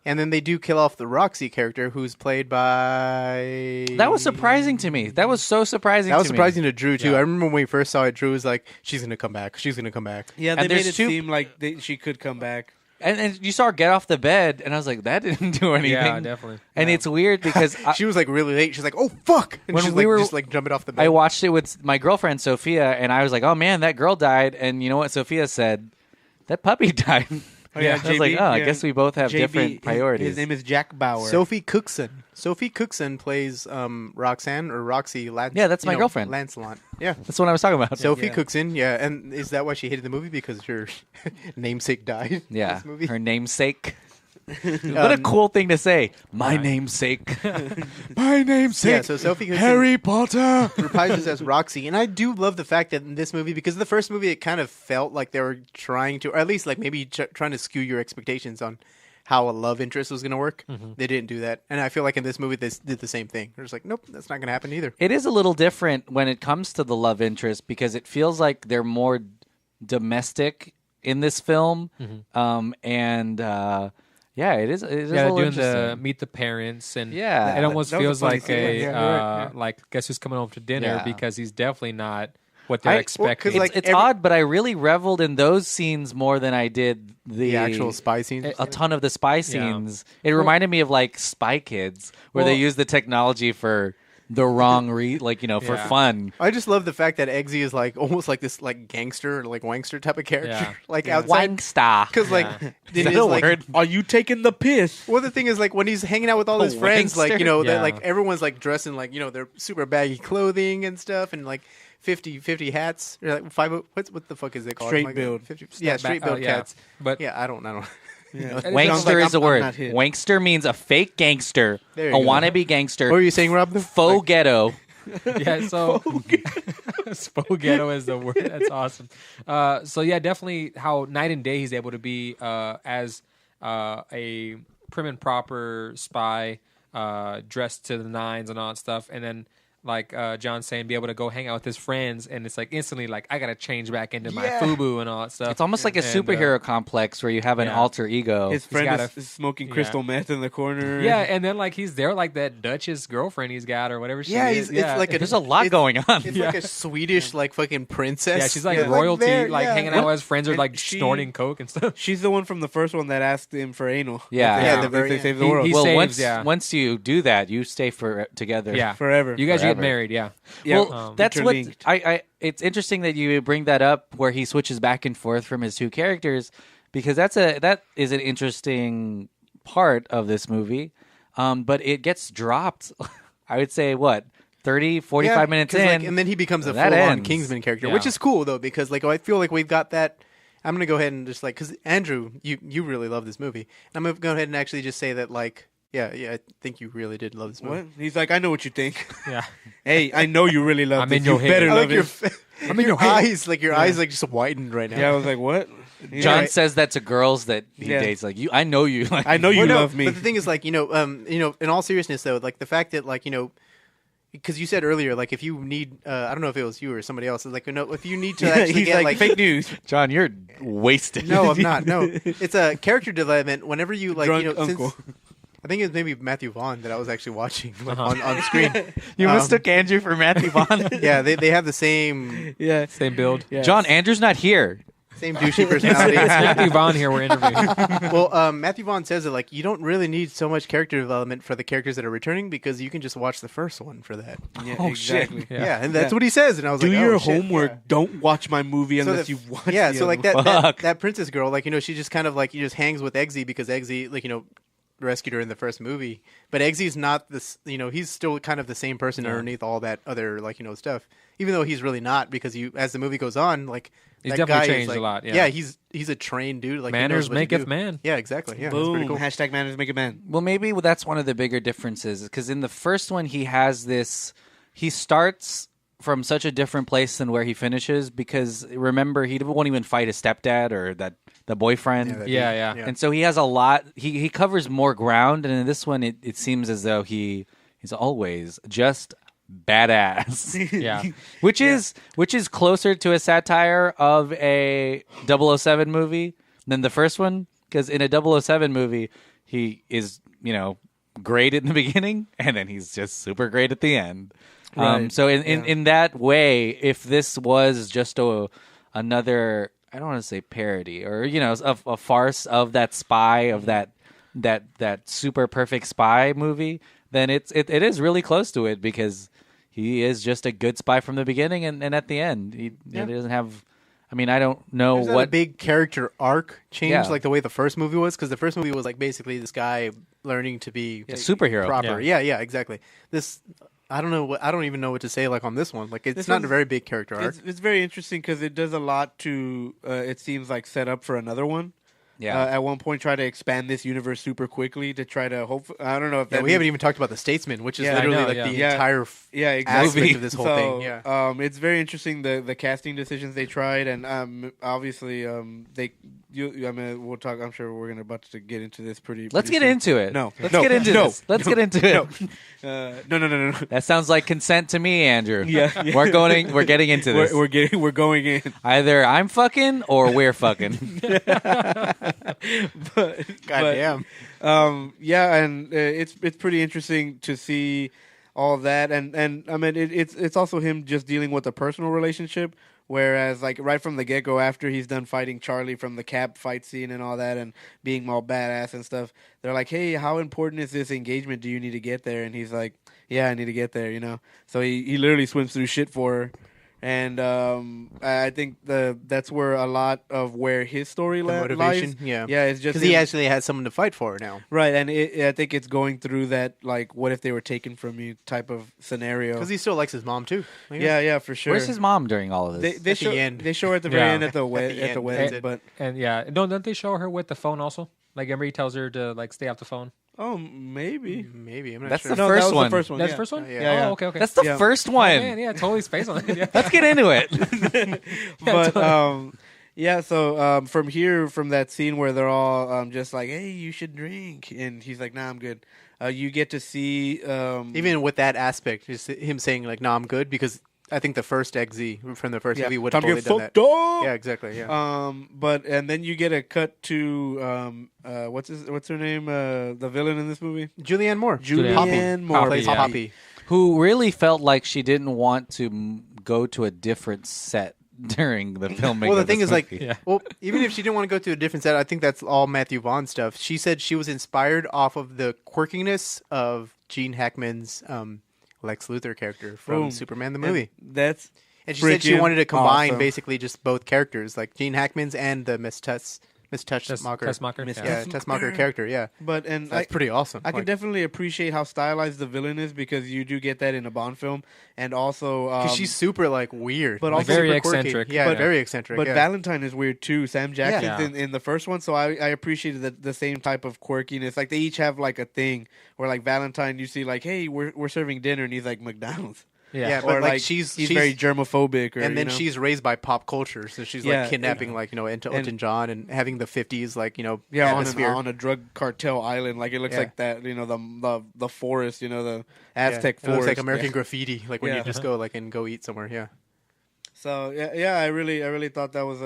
And then they do kill off the Roxy character, who's played by. That was surprising to me. That was so surprising. That was to surprising me. to Drew too. I remember when we first saw it, Drew was like, "She's gonna come back. She's gonna come back." Yeah, And they made there's it two- seem like she could come back. And you saw her get off the bed, and I was like, that didn't do anything. Yeah, definitely. And it's weird because She was like really late. She's like, "Oh fuck!" And When she's we like, were- just like jumping off the bed. I watched it with my girlfriend Sophia, and I was like, "Oh man, that girl died." And you know what Sophia said? That puppy died. Oh, yeah, I was like, JB, "Oh, I yeah. guess we both have JB, different priorities." His name is Jack Bauer. Sophie Cookson. Sophie Cookson plays Roxanne or Roxy. Yeah, that's my girlfriend. Lancelot. Yeah. That's what I was talking about. Sophie Cookson, and is that why she hated the movie? Because her namesake died in Yeah, this movie? her namesake. What a cool thing to say. My namesake. My namesake. Yeah, so Sophie Cookson Harry Potter. reprises as Roxy, and I do love the fact that in this movie, because the first movie, it kind of felt like they were trying to, or at least like maybe trying to skew your expectations on how a love interest was going to work. They didn't do that, and I feel like in this movie they did the same thing. They're just like, nope, that's not going to happen either. It is a little different when it comes to the love interest because it feels like they're more domestic in this film, yeah, it is. It is a Yeah, little doing the interesting. meet the parents, and Yeah. it almost That was a feels funny like scene. Yeah, like guess who's coming home to dinner Yeah. because he's definitely not what they're expecting. 'cause, like, It's every- odd, but I really reveled in those scenes more than I did The actual spy scenes. a ton of the spy scenes. It reminded me of like Spy Kids, where they use the technology for the wrong for Yeah. fun. I just love the fact that Eggsy is like almost like this like gangster, like wankster type of character, Yeah. like outside. Wanksta. Because like, Is it that is a like, word? Are you taking the piss? well, the thing is like when he's hanging out with all his friends, like wankster? they're Yeah. like everyone's like dressed in like their super baggy clothing and stuff, and like 50 hats, or like what the fuck is it called? Straight Like, build. 50, yeah, straight build yeah. cats. But Yeah, I don't. Yeah. Wankster is a I'm word. not hit. Wankster means a fake gangster, a There you go. wannabe gangster, What were you saying, Rob? faux ghetto. yeah, so Spaghetto is the word. That's awesome. So yeah, definitely how night and day he's able to be as a prim and proper spy, dressed to the nines and all that stuff, and then like John's saying, be able to go hang out with his friends, and it's like instantly like I gotta change back into my FUBU and all that stuff. It's almost like a And, superhero complex where you have an yeah. alter ego. His friend gotta- is smoking crystal meth in the corner. Yeah, and then like he's there like that Duchess girlfriend he's got or whatever she Yeah, is. it's like There's a lot going on. It's like a Swedish like fucking princess. yeah, she's like Yeah. royalty, there, like yeah. hanging out with his friends or And like she- snorting coke and stuff. She's the one from the first one that asked him for anal. Yeah. They- Yeah, they- the very they end. save the He- world he well, saves, once you do that, you stay together. Yeah, forever. You guys get Forever. married, yeah. Yeah, Well, that's what interlinked. I. It's interesting that you bring that up, where he switches back and forth from his two characters, because that is an interesting part of this movie. But it gets dropped. I would say 45 minutes 'cause, in, like, and then he becomes a that full-on ends. Kingsman character, Yeah. which is cool though, because like I feel like we've got that. I'm gonna go ahead and just like, because Andrew, you really love this movie. I'm gonna go ahead and actually just say that like, yeah, I think you really did love this movie. What? He's like, I know what you think. Yeah. Hey, I know you really love I'm this. in your You head. better I love like your, it. your eyes, like your eyes, like just widened right now. Yeah, I was like, what? He's John like, says that to girls that he Yeah. dates, like you. I know you. Like, I know you Well, no, love me. But the thing is, like, in all seriousness, though, like the fact that, like, because you said earlier, like, if you need, I don't know if it was you or somebody else, like, if you need to actually He's get, like, fake news. John, you're wasted. no, I'm not. No, it's a character development. Whenever you, like, Drunk since, uncle. I think it was maybe Matthew Vaughn that I was actually watching like, on screen. You mistook Andrew for Matthew Vaughn. Yeah, they have the same. Yeah. Same build. Yeah. John, Andrew's not here. Same douchey personality. It's Matthew Vaughn here we're interviewing. Well, Matthew Vaughn says that like you don't really need so much character development for the characters that are returning because you can just watch the first one for that. Yeah, exactly. Yeah, and that's what he says. And I was Do like, your oh, shit, homework. yeah. Don't watch my movie So unless the- you've watched. Yeah, the so other like one. that princess girl, like she just kind of like just hangs with Eggsy because Eggsy, like rescued her in the first movie. But Eggsy's not this, he's still kind of the same person underneath all that other stuff. Even though he's really not, because as the movie goes on, like He's that definitely guy is, changed like, a lot, yeah. he's a trained dude. Like he Manners knows what to maketh do. man. Yeah, exactly. Yeah, that's Boom. pretty cool. Hashtag manners make a man. Well, maybe that's one of the bigger differences because in the first one he has this. He starts from such a different place than where he finishes because remember he won't even fight his stepdad or the boyfriend. Yeah. And so he has a lot. He covers more ground, and in this one it seems as though he's always just badass. Yeah. which is closer to a satire of a 007 movie than the first one because in a 007 movie he is great in the beginning and then he's just super great at the end. Right. So in that way, if this was just another, I don't want to say parody or a farce of that spy of that super perfect spy movie, then it is really close to it because he is just a good spy from the beginning and at the end he doesn't have. I mean, I don't know There's not what a big character arc change Yeah. like the way the first movie was, because the first movie was like basically this guy learning to be A superhero. proper. Yeah, exactly. This I don't know. I don't even know what to say. Like on this one, like it's This not one's- a very big character arc. It's very interesting because it does a lot to. It seems like set up for another one. Yeah. At one point, try to expand this universe super quickly to try to hope. I don't know if Yeah, that we haven't even talked about the Statesman, which is Yeah, I literally know, like yeah. the Yeah. entire Yeah, exactly. aspect of this whole thing. Yeah. It's very interesting the casting decisions they tried, and obviously I mean, we'll talk. I'm sure we're about to get into this pretty. Let's pretty get soon. into it. No, let's no, get into no, this. Let's no, get into it. No. That sounds like consent to me, Andrew. Yeah. We're getting into this. We're going in. Either I'm fucking or we're fucking. but, Goddamn. Yeah, and it's pretty interesting to see all that, and I mean it's also him just dealing with a personal relationship. Whereas, like right from the get go, after he's done fighting Charlie from the cab fight scene and all that, and being all badass and stuff, they're like, "Hey, how important is this engagement? Do you need to get there?" And he's like, "Yeah, I need to get there." So he literally swims through shit for her. And I think that's where a lot of where his story Motivation. lies. Yeah. Yeah, it's just Because he him- actually has someone to fight for now. right, and I think it's going through that like, what if they were taken from you type of scenario. Because he still likes his mom too. Like, Yeah, for sure. Where's his mom during all of They, this? they At the show end. they show her at the very Yeah. end at the wedding, the end, wedding, that's it. but And yeah, don't they show her with the phone also? Like Emery tells her to like stay off the phone. oh, maybe. Maybe. I'm not That's sure. the No, first that was one. the first one. That's yeah. the first one. Yeah. Oh, okay. That's the Yeah. first one. Man, yeah, totally space on it. Yeah. Let's get into it. But yeah. So from here, from that scene where they're all just like, "Hey, you should drink," and he's like, "Nah, I'm good." You get to see Even with that aspect, just him saying like, "No, I'm good," because I think the first Eggsy from the first yeah, movie would time have to totally get done that. fucked up. Yeah, exactly. Yeah. But and then you get a cut to what's her name? The villain in this movie, Julianne Moore. Julianne Moore Plays yeah. Poppy. Who really felt like she didn't want to go to a different set during the filmmaking. Well, the of thing this is, like, movie. Yeah. well, even if she didn't want to go to a different set, I think that's all Matthew Vaughn stuff. She said she was inspired off of the quirkiness of Gene Hackman's Lex Luthor character from Boom. Superman the And movie. that's And she said she freaking wanted to combine awesome. basically just both characters, like Gene Hackman's and the Miss Tussmacher. Tessmacher. Miss Yeah. Yeah, Tussmacher character. Yeah, But and that's pretty awesome. I can Like, definitely appreciate how stylized the villain is because you do get that in a Bond film, and also 'cause she's super like weird, but like, also very super quirky. eccentric. Yeah, But- very eccentric. but yeah. Valentine is weird too. Sam Jackson's Yeah. in the first one, so I appreciated the same type of quirkiness. Like they each have like a thing where like Valentine, you see like, hey, we're serving dinner, and he's like McDonald's. Yeah, Yeah. but or like like she's very germophobic, or and then you know? she's raised by pop culture, so she's Yeah, like kidnapping like Elton John and having the 50s like yeah atmosphere. on a drug cartel island. Like it looks Yeah. like that, the forest, the Aztec It forest. looks like American Yeah. graffiti, like when Yeah. you just go like and go eat somewhere. Yeah, So yeah, I really thought that was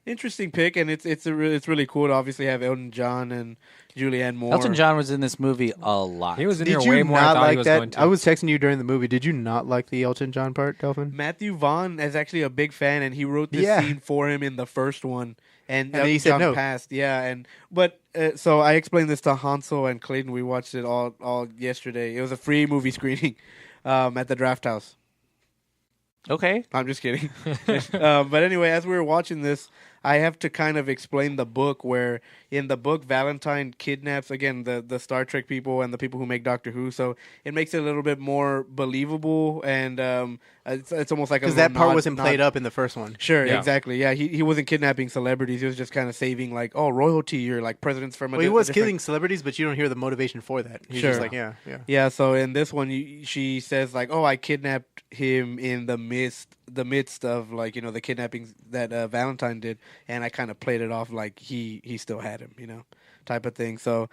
interesting pick, and it's really cool to obviously have Elton John and Julianne Moore. Elton John was in this movie a lot. He was in Did here way you more than I not thought he like was that? going to. I was texting you during the movie. Did you not like the Elton John part, Delphin? Matthew Vaughn is actually a big fan, and he wrote this Yeah. scene for him in the first one. And then he Elton said John no. passed, yeah. So I explained this to Hansel and Clayton. We watched it all yesterday. It was a free movie screening at the Draft House. Okay. I'm just kidding. But anyway, as we were watching this, I have to kind of explain the book where in the book Valentine kidnaps again the Star Trek people and the people who make Doctor Who, so it makes it a little bit more believable and it's almost like Because that part wasn't played up in the first one. Sure, Yeah. exactly. Yeah, he wasn't kidnapping celebrities. He was just kind of saving like royalty or like presidents from. Well, he was killing celebrities, but you don't hear the motivation for that. He's Sure. just like, yeah. Yeah, so in this one, she says like, "Oh, I kidnapped him in the midst of like the kidnappings that Valentine did, and I kind of played it off like he still had him, type of thing." So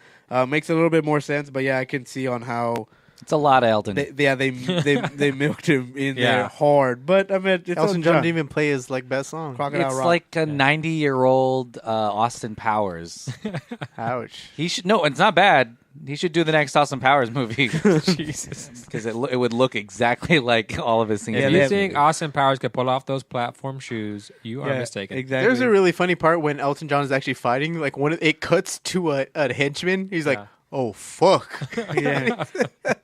makes a little bit more sense. But yeah, I can see on how It's a lot of Elton. they milked him in Yeah. there hard. But I mean, it's Elton John didn't even play his best song. Crocodile It's Rock. like a 90-year-old Austin Powers. Ouch. He should no, it's not bad. He should do the next Austin Powers movie. Jesus, because it would look exactly like all of his scenes. If they you have- think Austin Powers could pull off those platform shoes, you are Yeah, mistaken. Exactly. There's a really funny part when Elton John is actually fighting. Like it cuts to a henchman. He's like, Yeah. "Oh fuck!" yeah.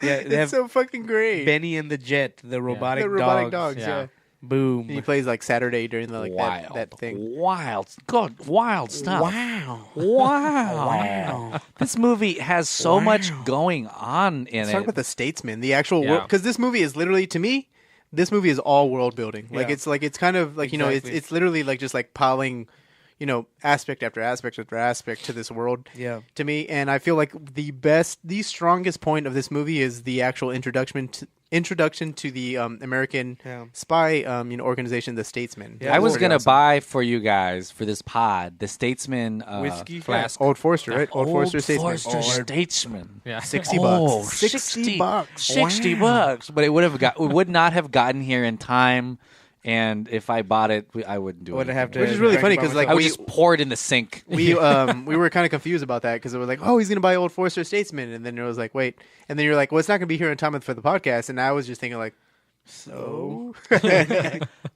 They It's have so fucking great. Benny and the Jet, the robotic the robotic dogs. dogs. Yeah. Yeah. Boom. And he plays like Saturday during the wild, that thing. wild, God, wild stuff. Wow. Wow. This movie has so much going on in Let's it. talk about the Statesman, the actual Yeah. world, because this movie is literally, to me, this movie is all world building. Like Yeah. it's kind of like Exactly. it's literally like just like piling, aspect after aspect after aspect to this world. Yeah. To me, and I feel like the strongest point of this movie is the actual introduction to the American Yeah. spy organization, the Statesman. Yeah, I was Pretty gonna awesome. buy for you guys for this pod the Statesman Whiskey flask. Old Forester, right? Old Forester Statesman. Forster Statesman. Yeah. $60. Oh, $60. $60. But it would not have gotten here in time. And if I bought it, I wouldn't do it. Wouldn't have to. Which is really drink funny by 'cause, like, I would we- just pour it in the sink. we were kind of confused about that because we were like, oh, he's gonna buy Old Forester Statesman, and then it was like, wait, and then you're like, well, it's not gonna be here in time for the podcast, and I was just thinking like, so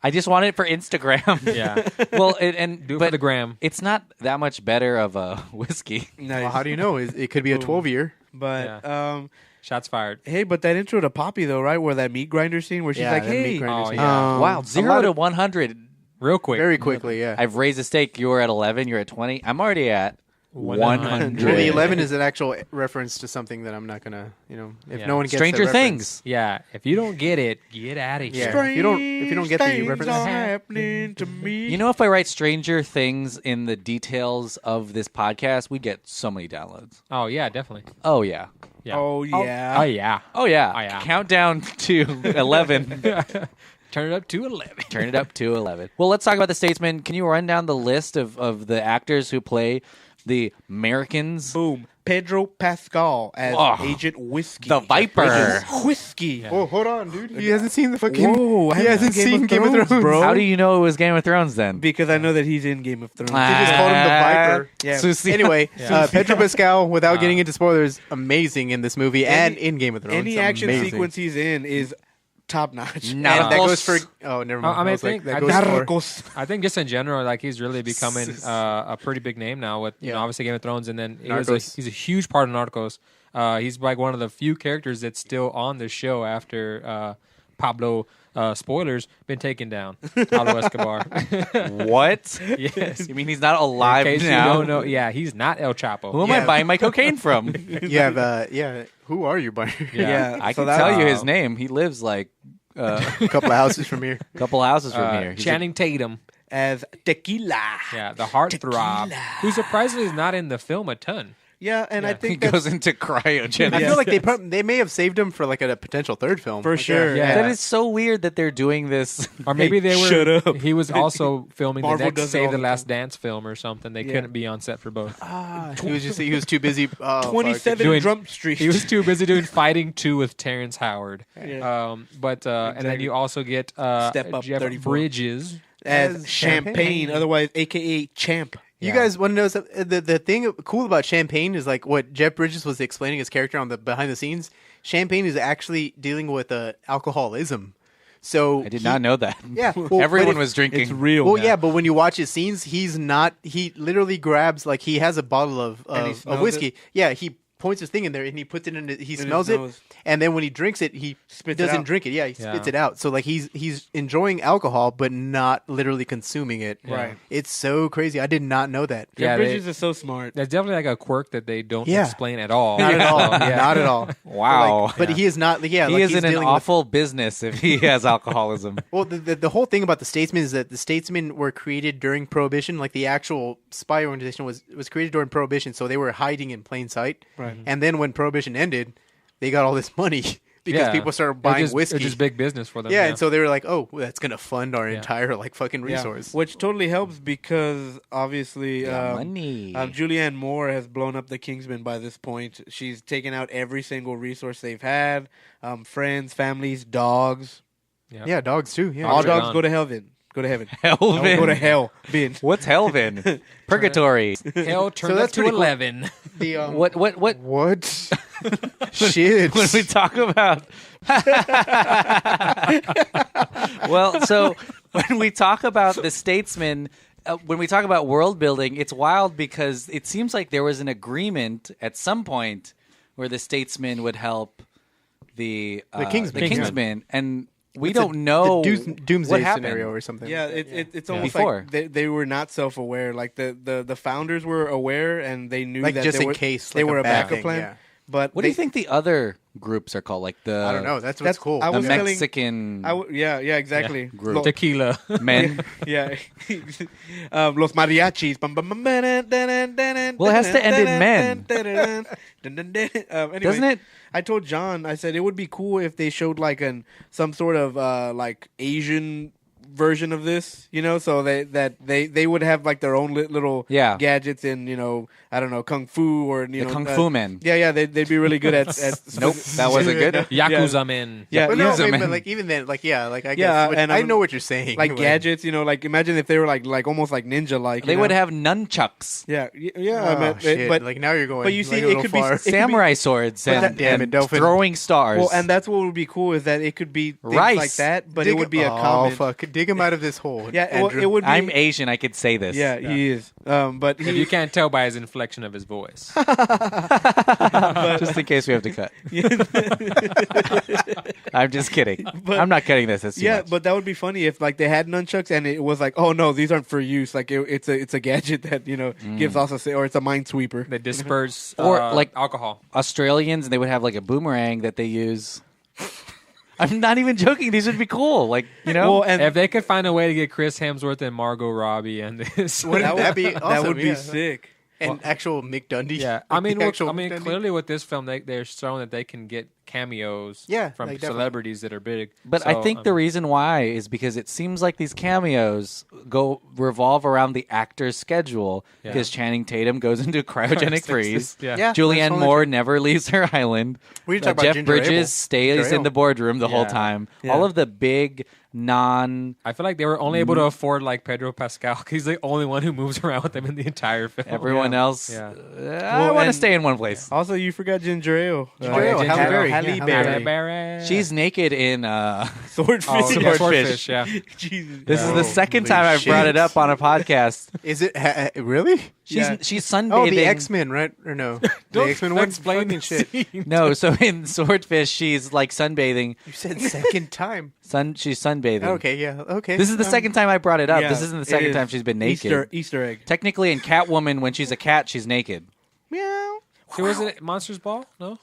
I just want it for Instagram. Yeah. Well, and Do it but for the gram. it's not that much better of a whiskey. Nice. well, how do you know? It could be a 12-year. But Shots fired. hey, but that intro to Poppy though, right? Where that meat grinder scene where she's Yeah, like, the meat hey, grinder Oh, scene. yeah. Wow, a 0 lot to of- 100. Real quick. very quickly, yeah. I've raised a stake. You're at 11. You're at 20. I'm already at 100. Well, the 11 is an actual reference to something that I'm not gonna, if Yeah. no one gets Stranger the reference. Things. Yeah. If you don't get it, get out of here. Yeah. If you don't get the Strange reference- things are happening to me. You know, if I write Stranger Things in the details of this podcast, we'd get so many downloads. Oh, yeah, definitely. Oh, yeah. Yeah. Oh yeah. Oh, yeah. Oh, yeah. Oh, yeah. Countdown to 11. Turn it up to 11. Turn it up to 11. Well, let's talk about the Statesman. Can you run down the list of the actors who play the Americans? Boom. Pedro Pascal as Oh. Agent Whiskey. The Viper. Agent Whiskey. Oh, hold on, dude. He hasn't seen the fucking. Whoa, I he hasn't seen Game of Thrones, bro. How do you know it was Game of Thrones then? Because I know that he's in Game of Thrones. They just called him the Viper. Yeah. Susie. Anyway, Pedro Pascal, without getting into spoilers, amazing in this movie and in Game of Thrones. Any action Amazing. sequence he's in is top notch. And that Narcos. goes for. Oh, never mind. I mean, was like, I think- that I goes think- for. Narcos. I think just in general, like he's really becoming a pretty big name now with Yeah. obviously Game of Thrones, and then Narcos. he's a huge part of Narcos. He's like one of the few characters that's still on the show after Pablo. Spoilers, been taken down. Pablo Escobar. What? Yes. You mean he's not alive In case now? you don't know, yeah, he's not El Chapo. Who am I Yeah. buying my cocaine from? You have. Yeah. Who are you, Barney? Yeah, I so can that- tell you his name. He lives like A couple of houses from here. a couple houses from here. He's a- Channing Tatum. As Tequila. Yeah, the heartthrob, who surprisingly is not in the film a ton. Yeah, and I he think goes that's into cryogenics. I feel like they may have saved him for like a potential third film. for Like, sure. yeah. That is so weird that they're doing this. Or maybe they were. shut up. He was also filming Marvel the next does it Save all the the Last Dance film or something. They couldn't be on set for both. He was too busy. Oh, fuck. 27 Doing- Jump Street. He was too busy doing Fighting 2 with Terrence Howard. Yeah. And then you also get Step Up Jeff 34. Bridges as Champagne, otherwise AKA Champ. You guys want to know something? The thing cool about Champagne is like what Jeff Bridges was explaining his character on the behind the scenes. Champagne is actually dealing with alcoholism. So I did not know that. Yeah, well, everyone was drinking. It's real. Well, yeah, but when you watch his scenes, he's not. He literally grabs like he has a bottle of whiskey. Yeah, he points his thing in there and he puts it in. He smells it, and then when he drinks it, he doesn't drink it. Yeah, he spits it out. So like he's enjoying alcohol, but not literally consuming it. Right. It's so crazy. I did not know that. Jeff Bridges is so smart. There's definitely like a quirk that they don't explain at all. Not at all. Not at all. Wow. But he is not. Yeah, he is he's in an dealing awful business if he has alcoholism. Well, the whole thing about the Statesmen is that the Statesmen were created during Prohibition. Like the actual spy organization was created during Prohibition, so they were hiding in plain sight. Right. And then when Prohibition ended, they got all this money because people started buying whiskey. It's just big business for them. Yeah, and so they were like, "Oh, well, that's gonna fund our entire like fucking resource." Which totally helps because obviously money. Julianne Moore has blown up the Kingsman by this point. She's taken out every single resource they've had: friends, families, dogs. Yeah, dogs too. Yeah, all dogs go to heaven. Go to heaven. Helvin. Go to hell. Bin. What's Helvin? Purgatory. Hell turned up to 11. The What? Shit. When we talk about well, so when we talk about the Statesman, when we talk about world building, it's wild because it seems like there was an agreement at some point where the Statesman would help the Kingsman, and we don't know the doomsday what happened. scenario or something. Yeah, it's almost Before. like they were not self-aware. Like the founders were aware and they knew Like that just they in were, case, they like were a a bad backup thing, plan. yeah. But What do you think the other groups are called? Like the I don't know. That's what's cool. I the was telling- Mexican yeah, exactly. group. Tequila. men. Yeah. Los mariachis. Well, it has to end in men. Anyway, Doesn't it? I told John, I said it would be cool if they showed like some sort of like Asian version of this, so they would have like their own little gadgets in, I don't know, kung fu or The Kung Fu Men. Yeah, they'd be really good at Nope, that wasn't good. Yakuza men. Yeah, But no, Yakuza but man. like even then, like I guess, Yeah, but and I know what you're saying. like gadgets, like imagine if they were like almost like ninja like. They would have nunchucks, Yeah. Oh, shit. But like now you're going. but you see, like, a it little could be far. samurai swords, and, damn it, and Delphin. throwing stars. well, and that's what would be cool is that it could be things Rice. like that, but Dig it would be a oh, comment. fuck! Dig him out of this hole. Yeah, well, Andrew. it would be. I'm Asian. I could say this. Yeah, he is. But If he, you can't tell by his inflection of his voice. Just in case we have to cut. I'm just kidding. I'm not cutting this. That's too much. but that would be funny if like they had nunchucks and it was like, oh no, these aren't for use. Like it's a gadget that gives off or it's a minesweeper. They disperse Or, like- alcohol. Australians, and they would have like a boomerang that they use. I'm not even joking. These would be cool. Like, Well, and If they could find a way to get Chris Hemsworth and Margot Robbie and this. Wouldn't that be awesome? that would be Yeah. sick. And actual Mick Dundee. Yeah, Like the actual Mick Dundee. clearly with this film, they're showing that they can get cameos Yeah, from like, definitely. celebrities that are big. But So, I think the reason why is because it seems like these cameos revolve around the actor's schedule. Yeah. Because Channing Tatum goes into cryogenic freeze. Yeah. Yeah, that's Julianne totally Moore true. never leaves her island. We need to talk about Jeff Ginger Bridges Ale. stays Ginger in the Ale. boardroom the whole Yeah. time. Yeah. All of the big I feel like they were only able to afford like Pedro Pascal. 'Cause he's the only one who moves around with them in the entire film. everyone else. Yeah. I want to and- stay in one place. Also, you forgot Ginger Ale. Ginger Ale, Ginger Halle Ale. Berry. Halle Yeah, Berry. Berry. She's naked in. Swordfish. Oh, yeah, Swordfish. Yeah. Jesus. This is the second Holy time I've brought shit. it up on a podcast. Is it really? Yeah. She's sunbathing. Oh, the X-Men, right? Or no? The X-Men one. explain Fucking the shit. scene. No, so in Swordfish, she's like sunbathing. You said second time. She's sunbathing. Okay, yeah, okay. This is the second time I brought it up. Yeah, This isn't the it second is. time she's been naked. Easter egg. Technically, in Catwoman, when she's a cat, she's naked. Meow. It was it Monsters Ball? No.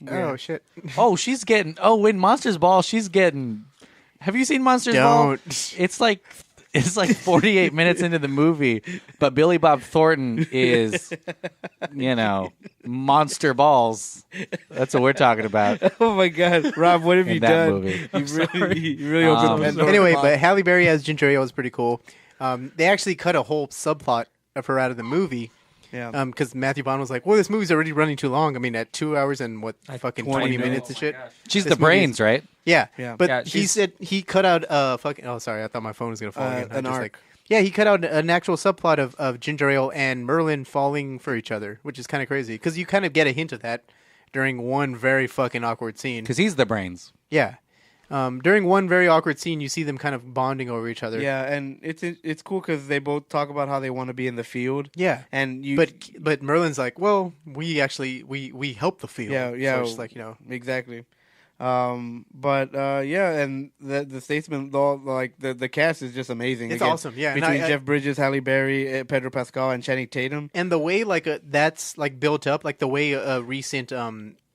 Oh shit! Oh, she's getting. Oh, in Monsters Ball, she's getting. Have you seen Monsters Ball? Don't. It's like 48 minutes into the movie, but Billy Bob Thornton is, monster balls. That's what we're talking about. Oh my God, Rob, what have In you that done? movie. You really opened Pandora's Anyway, box. but Halle Berry as Ginger Ale is pretty cool. They actually cut a whole subplot of her out of the movie, Yeah. Because Matthew Vaughn was like, well, this movie's already running too long. I mean, at 2 hours and fucking 20 minutes and shit. She's This the brains, right? Yeah. Yeah. But Yeah, he said he cut out fucking. Oh, sorry, I thought my phone was gonna fall again. an Just arc. like, yeah, he cut out an actual subplot of Ginger Ale and Merlin falling for each other, which is kind of crazy because you kind of get a hint of that during one very fucking awkward scene. Because he's the brains. Yeah. During one very awkward scene, you see them kind of bonding over each other. Yeah, and it's cool because they both talk about how they want to be in the field. Yeah. And you, But Merlin's like, well, we actually we help the field. Yeah. So it's just like, exactly. Yeah, and the Statesman, like the cast is just amazing. It's Again, awesome. Yeah, and between I- Jeff Bridges, Halle Berry, Pedro Pascal, and Channing Tatum. and the way that's like built up, like the way recent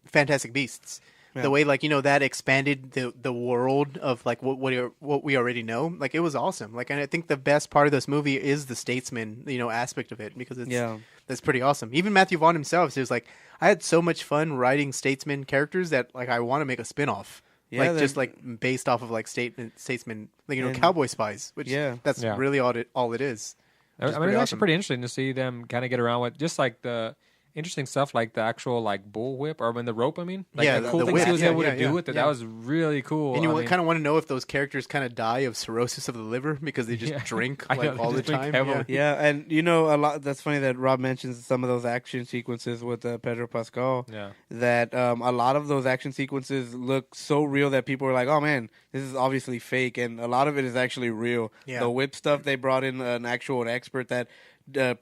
Fantastic Beasts, the way that expanded the world of like what we already know. Like it was awesome. Like, and I think the best part of this movie is the statesman aspect of it because that's pretty awesome. Even Matthew Vaughn himself says like, I had so much fun writing statesman characters that like I want to make a spin-off. Yeah, like just like based off of like statesman, like cowboy spies, which that's really all it is. I mean, it's actually pretty interesting to see them kind of get around with just like the interesting stuff, like the actual like bull whip or when the rope. I mean, like the cool the things whip. he was able to Yeah. do with it. That was really cool. And you I mean, kind of want to know if those characters kind of die of cirrhosis of the liver because they just drink I know, like they all the just drink time. heavily. Yeah, and a lot. That's funny that Rob mentions some of those action sequences with Pedro Pascal. Yeah. That a lot of those action sequences look so real that people are like, "Oh man, this is obviously fake," and a lot of it is actually real. Yeah. The whip stuff, they brought in an actual expert that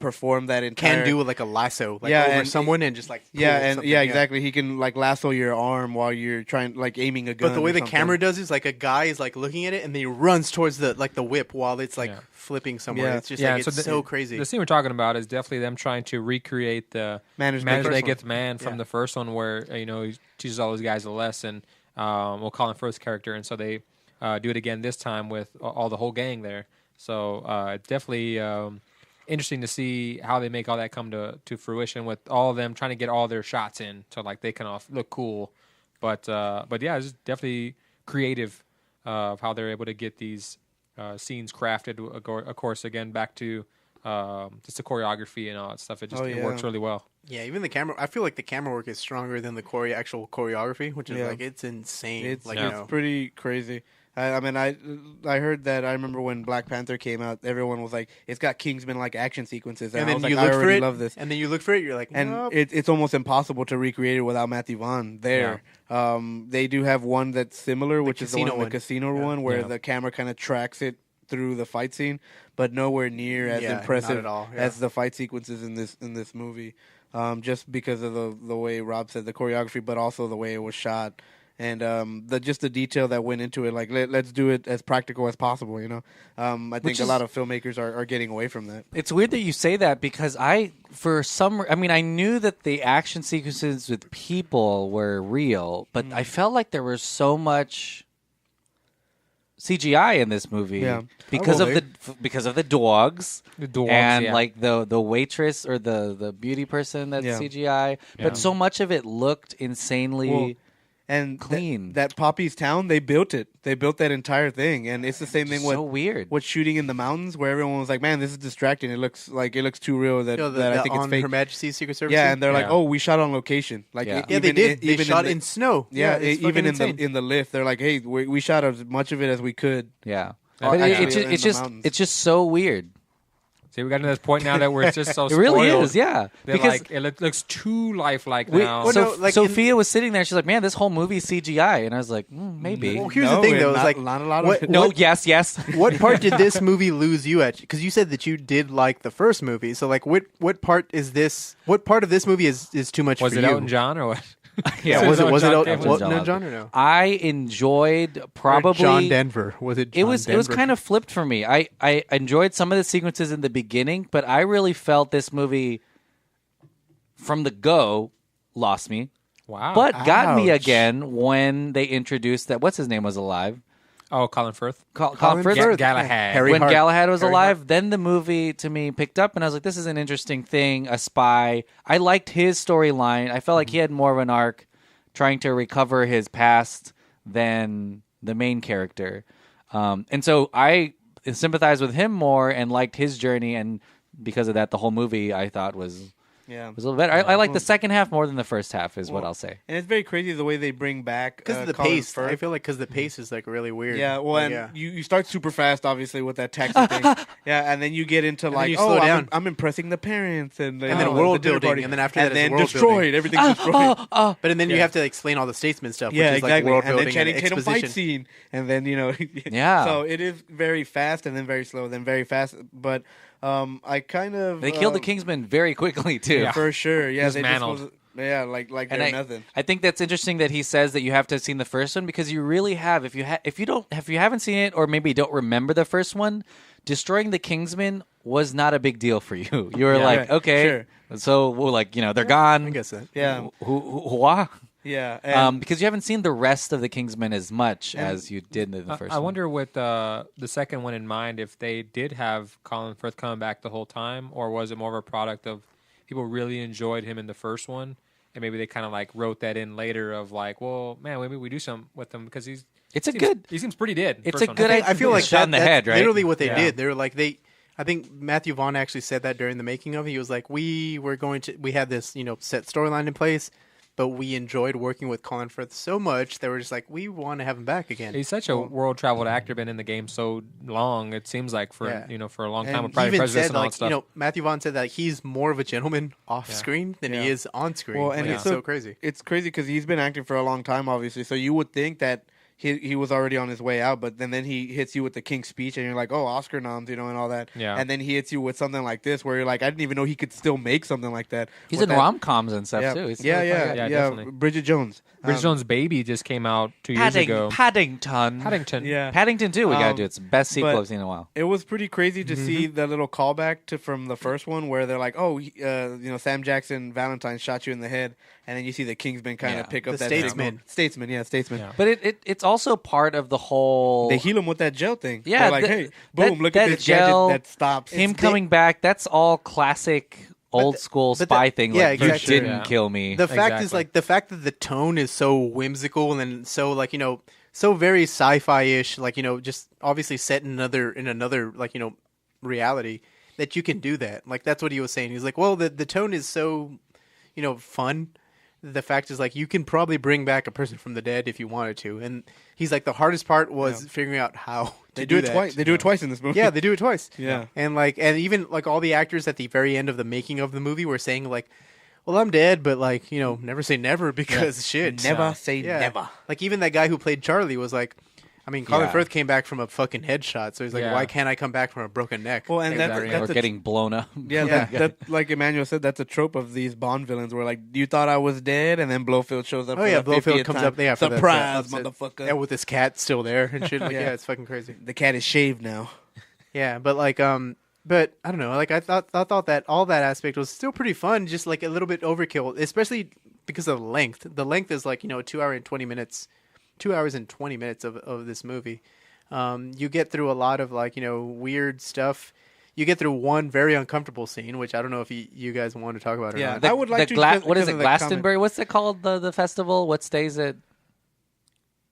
performed that entire. Can do like a lasso, like Yeah, over and someone and just like pull something. exactly. He can like lasso your arm while you're trying like aiming a gun. But the way or the something. camera does is like a guy is like looking at it and then he runs towards the whip while it's like Yeah. flipping somewhere. Yeah. It's just like it's the- so crazy. The scene we're talking about is definitely them trying to recreate the Man Who Manager Makes That Man. Gets Man from Yeah. the first one, where he teaches all those guys a lesson. We'll call him first character, and so they do it again this time with all the whole gang there. So it's definitely interesting to see how they make all that come to fruition with all of them trying to get all their shots in, so like they can all look cool. But yeah, it's definitely creative of how they're able to get these scenes crafted. Of course, again back to just the choreography and all that stuff. It works really well. Yeah, even the camera. I feel like the camera work is stronger than the actual choreography, which is Yeah. like it's insane. It's like pretty crazy. I mean, I heard that. I remember when Black Panther came out, everyone was like, "It's got Kingsman like action sequences," and I then was you like, look "I for already it, love this." and then you look for it, you're like, And nope. it's almost impossible to recreate it without Matthew Vaughn there. They do have one that's similar, which is the casino one. casino one, where the camera kind of tracks it through the fight scene, but nowhere near as Yeah, impressive not at all, as the fight sequences in this movie. Just because of the way Rob said the choreography, but also the way it was shot. And the detail that went into it, like let's do it as practical as possible. I think a lot of filmmakers are getting away from that. It's weird that you say that because I knew that the action sequences with people were real, but I felt like there was so much CGI in this movie because of the dogs, and yeah. like the waitress or the beauty person that's CGI, Yeah. but so much of it looked insanely And clean. That Poppy's town, they built it. They built that entire thing, and it's the same thing with so weird. with shooting in the mountains, where everyone was like, "Man, this is distracting. It looks too real that, that I think it's on fake." Her Majesty's Secret Service. Yeah, scene? and they're like, Yeah. "Oh, we shot on location." Like, Yeah. Yeah, they did. They even shot the- in snow. Yeah, it's even fucking insane. in the lift, they're like, "Hey, we shot as much of it as we could." Yeah, Oh, but actually, in the mountains. it's just so weird. See, we got to this point now that we're just so It really spoiled is, yeah. that, Because like, it looks too lifelike we, now. Well, so no, like Sophia was sitting there. She's like, "Man, this whole movie's CGI," and I was like, "Maybe." Well, here's No, the thing, and though. It's not- like not a lot of what, it. No, what, yes. what part did this movie lose you at? Because you said that you did like the first movie. So, like, what part is this? What part of this movie is too much Was for it you? Elton John or what? Yeah, was it Elton John Elton David? John, John or no? I enjoyed Or probably John Denver. Was it? John it was Denver? kind of flipped for me. I enjoyed some of the sequences in the beginning, but I really felt this movie from the go lost me. Wow. But got me Ouch. again when they introduced that what's his name was alive. Oh, Colin Firth. Colin Firth. Firth. Galahad. Harry when Hart. Galahad was Harry alive, then the movie to me picked up, and I was like, "This is an interesting thing." A spy. I liked his storyline. I felt like he had more of an arc, trying to recover his past than the main character, and so I sympathized with him more and liked his journey. And because of that, the whole movie I thought was Yeah. It was a little better. I like the second half more than the first half, is what I'll say. And it's very crazy the way they bring back Because of the Colin pace. Firth. I feel like because the pace is like really weird. Yeah, well, Like, and yeah. you start super fast, obviously, with that taxi thing. Yeah, and then you get into then like, you slow down. I'm impressing the parents, and then the world dinner building, party. and then after that and it's then world destroyed. building. Everything's destroyed. But then you have to explain all the statesman stuff, Yeah, which is exactly. like world and building then Channing Tatum exposition. fight scene, and then Yeah. So it is very fast, and then very slow, then very fast. But I kind of They killed the Kingsman very quickly too. for sure. Yeah, Just they mantled. just like And they're nothing. I think that's interesting that he says that you have to have seen the first one, because you really have. If you haven't seen it, or maybe don't remember the first one, destroying the Kingsman was not a big deal for you. You were like, right. okay, Sure. so well, like they're gone. I guess that. Yeah, Who? yeah. And Because you haven't seen the rest of the Kingsman as much as you did in the first I one. wonder with the second one in mind, if they did have Colin Firth coming back the whole time, or was it more of a product of people really enjoyed him in the first one, and maybe they kind of like wrote that in later of like, well, man, maybe we do something with him because he seems pretty dead. It's first a one. good I feel like shot in the that's head, right? literally what they Yeah. did. They're like I think Matthew Vaughn actually said that during the making of it. He was like, we had this set storyline in place, but we enjoyed working with Colin Firth so much that we're just like, we want to have him back again. He's such a world traveled actor, been in the game so long. It seems like for for a long time And with he private even presidents said, and all like, that stuff. Matthew Vaughn said that he's more of a gentleman off screen than he is on screen. Well, and Like, it's it's so crazy. It's crazy because he's been acting for a long time, obviously. So you would think that he was already on his way out, but then he hits you with the King's Speech, and you're like, oh, Oscar noms, and all that. Yeah. And then he hits you with something like this, where you're like, I didn't even know he could still make something like that. He's With in that- rom-coms and stuff yeah. too. He's Yeah, really funny yeah, guy. Yeah, yeah. definitely. Bridget Jones. Bridget Jones' Baby just came out 2 years ago. Paddington. Yeah. Paddington 2, we gotta do. It's the best sequel but- I've seen in a while. It was pretty crazy to see the little callback from the first one, where they're like, "Oh, Sam Jackson Valentine shot you in the head," and then you see the Kingsman kind of Yeah. pick up The that statesman. statesman. Yeah. But it's also part of the whole. They heal him with that gel thing. Yeah, they're like, the- hey, boom, look that at this gel, gadget that stops him coming back. That's all classic old school but spy the- thing. yeah, Like exactly. you didn't Yeah. kill me. The fact is, Exactly. like, the fact that the tone is so whimsical and then so, like, so very sci-fi-ish, like, just obviously set in another like, reality, that you can do that. Like, that's what he was saying. He's like, well, the tone is so, fun. The fact is, like, you can probably bring back a person from the dead if you wanted to. And he's like, the hardest part was figuring out how to They do it that. twice. They do it twice in this movie. Yeah, they do it twice. Yeah. And even like all the actors at the very end of the making of the movie were saying like, well, I'm dead, but like, never say never because shit. Never say Yeah. never. Like even that guy who played Charlie was like, I mean, Colin Yeah. Firth came back from a fucking headshot, so he's like, Yeah. why can't I come back from a broken neck? Well, and Exactly. that's or a- getting blown up. Yeah, Yeah. that like Emmanuel said, that's a trope of these Bond villains where, like, you thought I was dead, and then Blofeld shows up. Oh for yeah, the Blofeld 50th comes time. up. Yeah, for the surprise, upset. motherfucker. Yeah, with his cat still there and shit. Like, Yeah. yeah, it's fucking crazy. The cat is shaved now. Yeah, but like, but I don't know. Like, I thought that all that aspect was still pretty fun. Just like a little bit overkill, especially because of the length. The length is like 2 hours and 20 minutes. 2 hours and 20 minutes of this movie. You get through a lot of like weird stuff. You get through one very uncomfortable scene, which I don't know if you guys want to talk about or Yeah. not. I would like to What is because it? of the Glastonbury? What's it called? The festival? What stays at?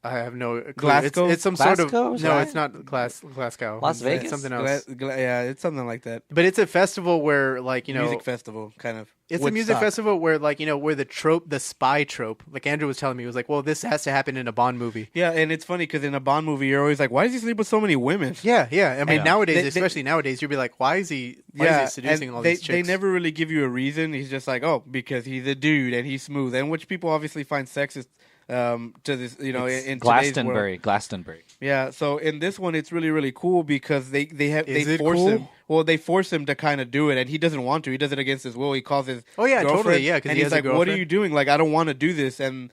I have no clue. Glasgow? It's some sort of Glasgow? no. It's not Glasgow. Las It's Vegas? something else. Yeah, it's something like that. But it's a festival where like Music festival, kind of. It's a music Woodstock. festival where like where the spy trope, like Andrew was telling me, he was like, well, this has to happen in a Bond movie. Yeah, and it's funny because in a Bond movie, you're always like, why does he sleep with so many women? Yeah. I mean, Yeah. nowadays, They- especially nowadays, you'd be like, why is he seducing and all they, these chicks? They never really give you a reason. He's just like, oh, because he's a dude and he's smooth, and which people obviously find sexist to this, in today's Glastonbury. world. Glastonbury. Yeah, so in this one, it's really, really cool because they Is it force cool? him. Well, they force him to kind of do it, and he doesn't want to. He does it against his will. He calls his Oh, yeah, girlfriend, totally, yeah, 'cause and he he's has a like, "What are girlfriend." you doing? Like, I don't want to do this." And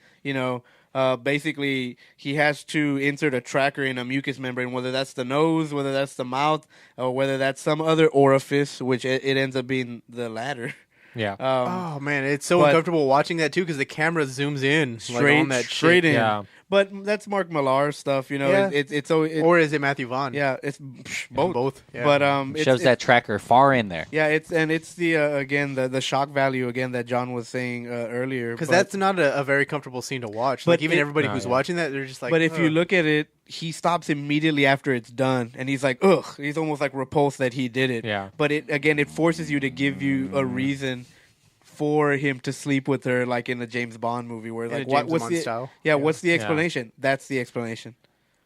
basically, he has to insert a tracker in a mucous membrane, whether that's the nose, whether that's the mouth, or whether that's some other orifice, which it ends up being the latter. Yeah. Oh man, it's so but- uncomfortable watching that too because the camera zooms in like, on that straight shit. in. Yeah. But that's Mark Millar stuff, Yeah. It's so Or is it Matthew Vaughn? yeah, it's both. both, yeah. But Shows that tracker far in there. Yeah, it's the again the shock value again that John was saying earlier. Because but- that's not a very comfortable scene to watch. But Like even it- everybody No, who's yeah. watching that, they're just like. But if you "Ugh." look at it, he stops immediately after it's done, and he's like, ugh. He's almost like repulsed that he did it. Yeah. But it forces you to give you a reason for him to sleep with her, like in the James Bond movie, where In like a James what's Bond the style. what's the explanation? That's the explanation.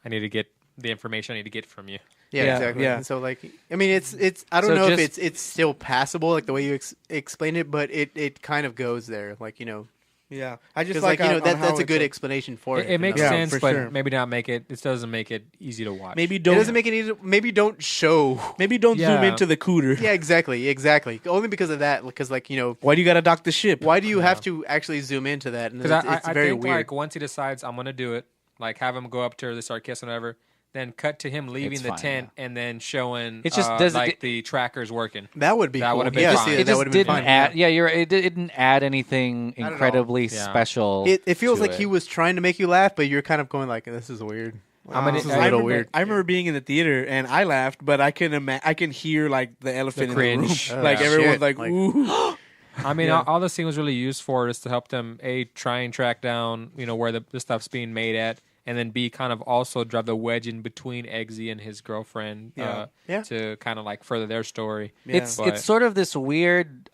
I need to get the information I need to get from you. Yeah, Yeah, exactly. yeah. And so like, I mean, it's I don't So know if just- it's still passable like the way you explained it, but it kind of goes there. Like Yeah, I just because like, like on that's how a good it's explanation for it. It makes you know? Yeah, sense, for but sure. maybe not make it. It doesn't make it easy to watch. maybe It don't doesn't make it easy. Maybe don't show. zoom Yeah. into the cooter. Yeah, exactly. Only because of that. Because like Why do you got to dock the ship? why do you have to actually zoom into that? And Because it's I very think weird. like once he decides I'm gonna do it, like have him go up to her, they start kissing, whatever. Then cut to him leaving It's the fine, tent and then showing It just doesn't- like the trackers working. That would be That cool. would've been Yeah, fine. see, It It that just would have been didn't fun. add. yeah. Yeah, you're right. It didn't add anything at all. incredibly Yeah. special. It feels to like he it. was trying to make you laugh, but you're kind of going like, "This is weird." I mean, this is I a little remember- weird. I remember being in the theater and I laughed, but I can hear like the elephant in cringe. the room. Like Oh, everyone's shit. like, Like- ooh. I mean, all the scene was really used for is to help them try and track down where the stuff's being made at, and then B kind of also drive the wedge in between Eggsy and his girlfriend Yeah. Yeah. to kind of like further their story. It's But- sort of this weird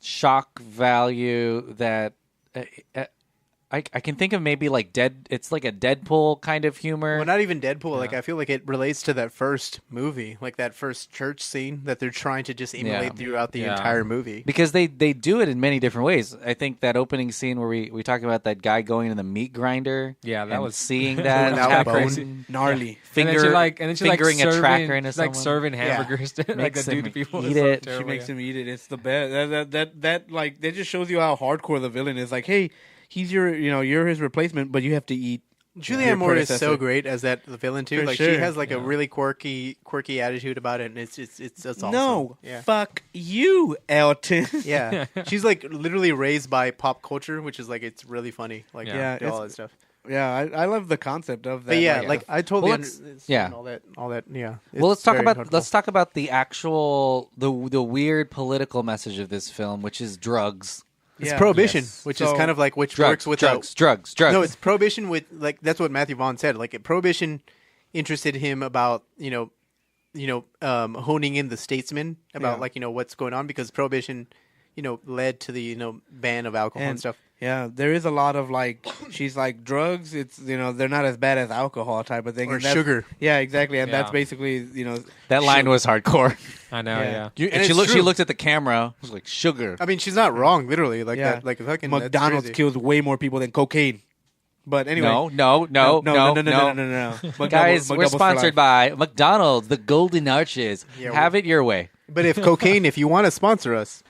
shock value that I can think of maybe like It's like a Deadpool kind of humor. Well, not even Deadpool. Like I feel like it relates to that first movie, like that first church scene that they're trying to just emulate throughout the Yeah. entire movie. Because they do it in many different ways. I think that opening scene where we talk about that guy going to the meat grinder, Yeah, that and was- seeing that Without happen, bone. Gnarly. finger, and then she fingering like a serving, tracker into she's, like someone. serving hamburgers to like Makes the dude him to people. eat It's so it. She She terrible, makes yeah. him eat it. It's the best. That like that just shows you how hardcore the villain is. Like, hey, he's you're his replacement, but you have to eat. Julianne your Moore is predecessor. so great as that the villain too. For Like she sure. has like a really quirky attitude about it, and it's awesome. No, yeah. fuck you, Elton. Yeah, she's like literally raised by pop culture, which is like it's really funny. Like Yeah, all it's- that stuff. Yeah, I love the concept of that. But yeah, like I totally Well, let's- understand yeah. all that. Yeah. Well, let's It's talk very about thoughtful. the actual the weird political message of this film, which is drugs. It's Yeah. prohibition, Yes. which is So- kind of like which Drugs, works without drugs. No, it's prohibition with like that's what Matthew Vaughn said. Like prohibition interested him about honing in the statesman about what's going on because prohibition led to the ban of alcohol and stuff. Yeah, there is a lot of like she's like drugs. It's they're not as bad as alcohol type of thing. Or and that's- sugar. Yeah, exactly, and that's Yeah. basically That line was hardcore. I know, Yeah. yeah. And it's she true. looked at the camera. It was like sugar. I mean, she's not wrong, literally. Like Yeah. that, like fucking that's McDonald's crazy. kills way more people than cocaine. But anyway, No. no. McDouble- Guys, we're McDoubles for sponsored life. by McDonald's, the Golden Arches. Yeah, Have it your way. But if cocaine, if you want to sponsor us,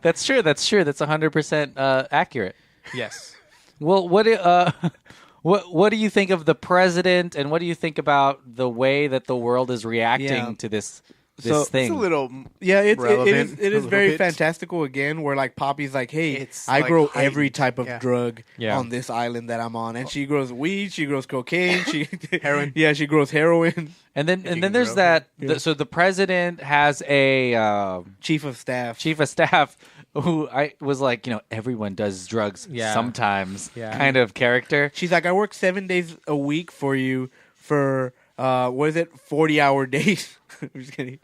That's true. That's 100% accurate. Yes. Well, what do you think of the president, and what do you think about the way that the world is reacting Yeah. to this So- thing? it's a little Yeah, it relevant, is a little very bit. fantastical again. Where like Poppy's like, hey, It's, I like, grow heightened. every type of Yeah. drug Yeah. on this island that I'm on, and she grows weed, she grows cocaine, she Heroin. Yeah, she grows heroin. And then can there's grow. that. So the president has a Chief of staff. chief of staff who I was like, everyone does drugs Yeah. sometimes, Yeah. kind of character. She's like, I work 7 days a week for you for what is it, 40-hour days? I'm just kidding.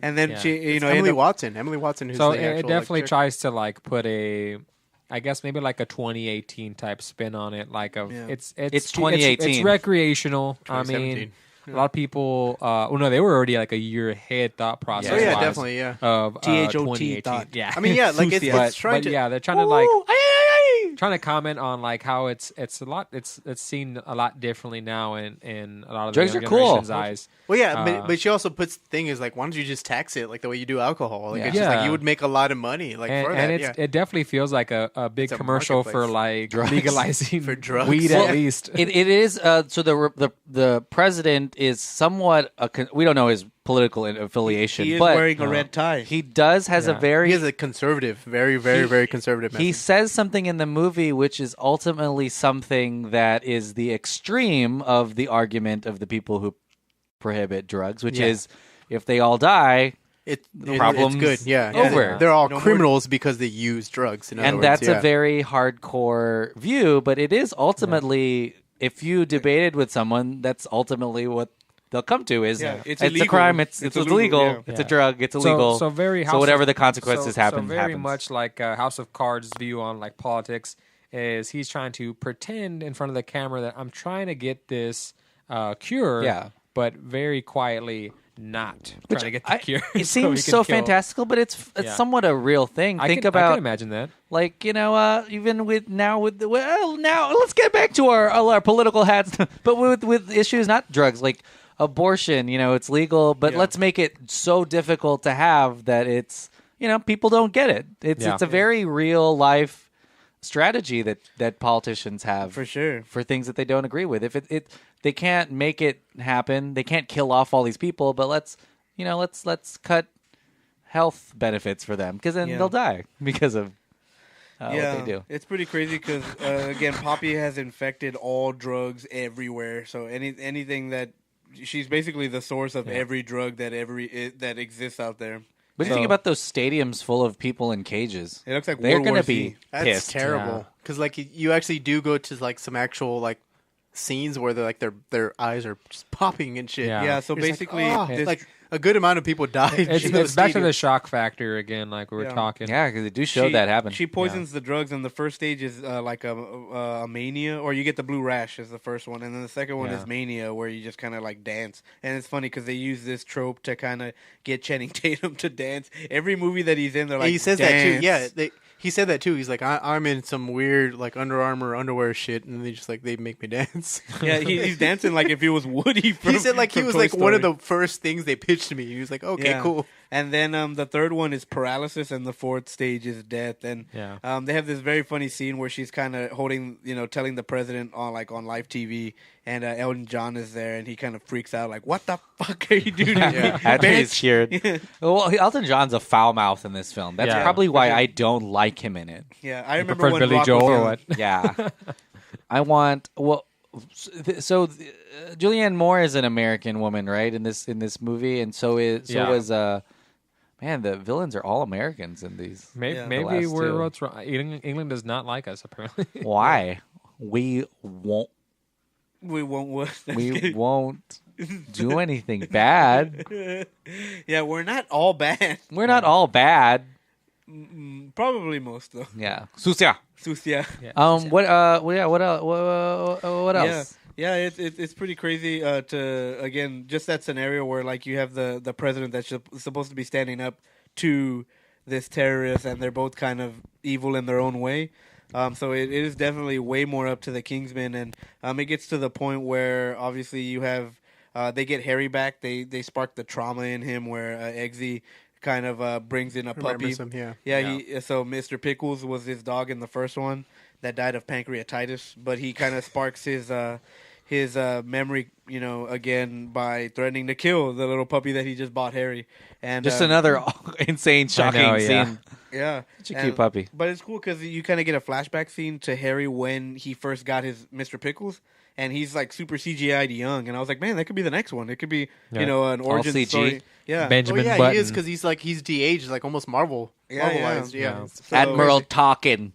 And then Yeah. she, It's end Emily up- Watson. Emily Watson, who's So the actual, it definitely chick. tries to like put I guess maybe like a 2018 type spin on it. Like Yeah. it's 2018. It's recreational. I 2017. mean, a lot of people. Well, no, they were already like a year ahead thought process. Oh yeah, wise definitely, yeah. Of THOT 2018. thought. Yeah, I mean, yeah, like it's, But- it's trying but to. yeah, they're trying to like trying to comment on like how it's a lot. It's seen a lot differently now in a lot of Drugs the are younger cool. generation's eyes. Well, yeah, Uh, but she also puts the thing is like, why don't you just tax it like the way you do alcohol? Like Yeah. it's just like Yeah. you would make a lot of money like for that. And Yeah. it definitely feels like a big It's a commercial for marketplace. like legalizing For drugs. weed Well, at least. It is so the president is somewhat we don't know his political affiliation, He is but wearing a red tie. he has a Yeah. very He is a conservative, very, very, very conservative. he message. says something in the movie which is ultimately something that is the extreme of the argument of the people who prohibit drugs, which Yeah. is if they all die, problem's it's good. Yeah, over. They're all No more- criminals because they use drugs. In other and words, that's yeah. a very hardcore view, but it is ultimately if you debated with someone, that's ultimately what they'll come to is it's a illegal. crime. It's illegal, illegal. yeah. It's a drug. It's illegal. So very so whatever the consequences happen. So very happens. much like House of Cards' view on like politics is he's trying to pretend in front of the camera that I'm trying to get this cure. Yeah. But very quietly not trying to get the cure. It so seems he can so kill. fantastical, but it's Yeah. somewhat a real thing. I Think can about imagine that. like even with now let's get back to our political hats, but with issues not drugs like abortion. It's legal, but let's make it so difficult to have that it's people don't get it. It's a very real life strategy that politicians have For sure. for things that they don't agree with. If they can't make it happen, they can't kill off all these people, but let's cut health benefits for them because then they'll die because of what they do. It's pretty crazy because again, Poppy has infected all drugs everywhere. So anything that she's basically the source of every drug that that exists out there. What do you think about those stadiums full of people in cages? It looks like they're World War gonna Z. be That's pissed. terrible. Because like you actually do go to like some actual like scenes where they're like their eyes are just popping and shit. Yeah. Yeah, so You're just basically, like, this- like a good amount of people died. It's in those back to the stadiums. shock factor again, like we were talking. Yeah, because they do show she, that happen. She poisons the drugs, and the first stage is like a mania, or you get the blue rash is the first one, and then the second one is mania, where you just kind of like dance. And it's funny because they use this trope to kind of get Channing Tatum to dance. Every movie that he's in, they're like, he says dance. that too. Yeah, he said that too. He's like, I'm in some weird like Under Armour underwear shit, and they make me dance. Yeah, he's dancing like if he was Woody. From, He said like he from was Toy like one of Story. the first things they pitched to me. He was like, okay, Yeah. cool. And then the third one is paralysis, and the fourth stage is death. And they have this very funny scene where she's kind of holding, telling the president on live TV, and Elton John is there, and he kind of freaks out, like, "What the fuck are you doing?" To me, After he's bitch?" cured. Well, Elton John's a foul mouth in this film. That's Yeah. probably why I don't like him in it. Yeah, I remember Preferred when Billy Rock Joel was or young. what? Yeah. I want Julianne Moore is an American woman, right? In this movie, and was man. The villains are all Americans in these. Maybe, Yeah. maybe last we're two. what's wrong. England does not like us apparently. Why? We won't. We won't. We won't do anything bad. Yeah, we're not all bad. We're not all bad. Probably most though. Yeah. Susia. Susia. What else? What else? Yeah, it's pretty crazy to again just that scenario where like you have the president that's supposed to be standing up to this terrorist, and they're both kind of evil in their own way. So it is definitely way more up to the Kingsman, and it gets to the point where obviously you have they get Harry back. They spark the trauma in him where Eggsy kind of brings in a puppy. Remembers him, yeah. So Mr. Pickles was his dog in the first one that died of pancreatitis, but he kind of sparks his memory, again by threatening to kill the little puppy that he just bought Harry. And Just another insane, shocking know, yeah. scene. yeah, Such a cute puppy. But it's cool because you kind of get a flashback scene to Harry when he first got his Mr. Pickles, and he's like super CGI'd young, and I was like, man, that could be the next one. It could be an origin CG. story. Yeah, Benjamin yeah, Button. he is because he's de-aged, like almost Marvelized. Yeah. So- Admiral Talkin.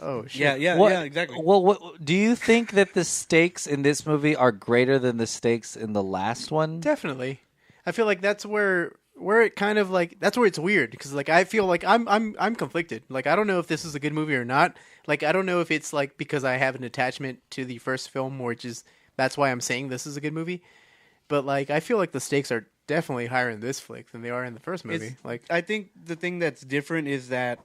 Oh shit. Yeah, exactly. Well, do you think that the stakes in this movie are greater than the stakes in the last one? Definitely. I feel like that's where it kind of like that's where it's weird because like I feel like I'm conflicted. Like I don't know if this is a good movie or not. Like I don't know if it's like because I have an attachment to the first film, which is that's why I'm saying this is a good movie. But like I feel like the stakes are definitely higher in this flick than they are in the first movie. Like I think the thing that's different is that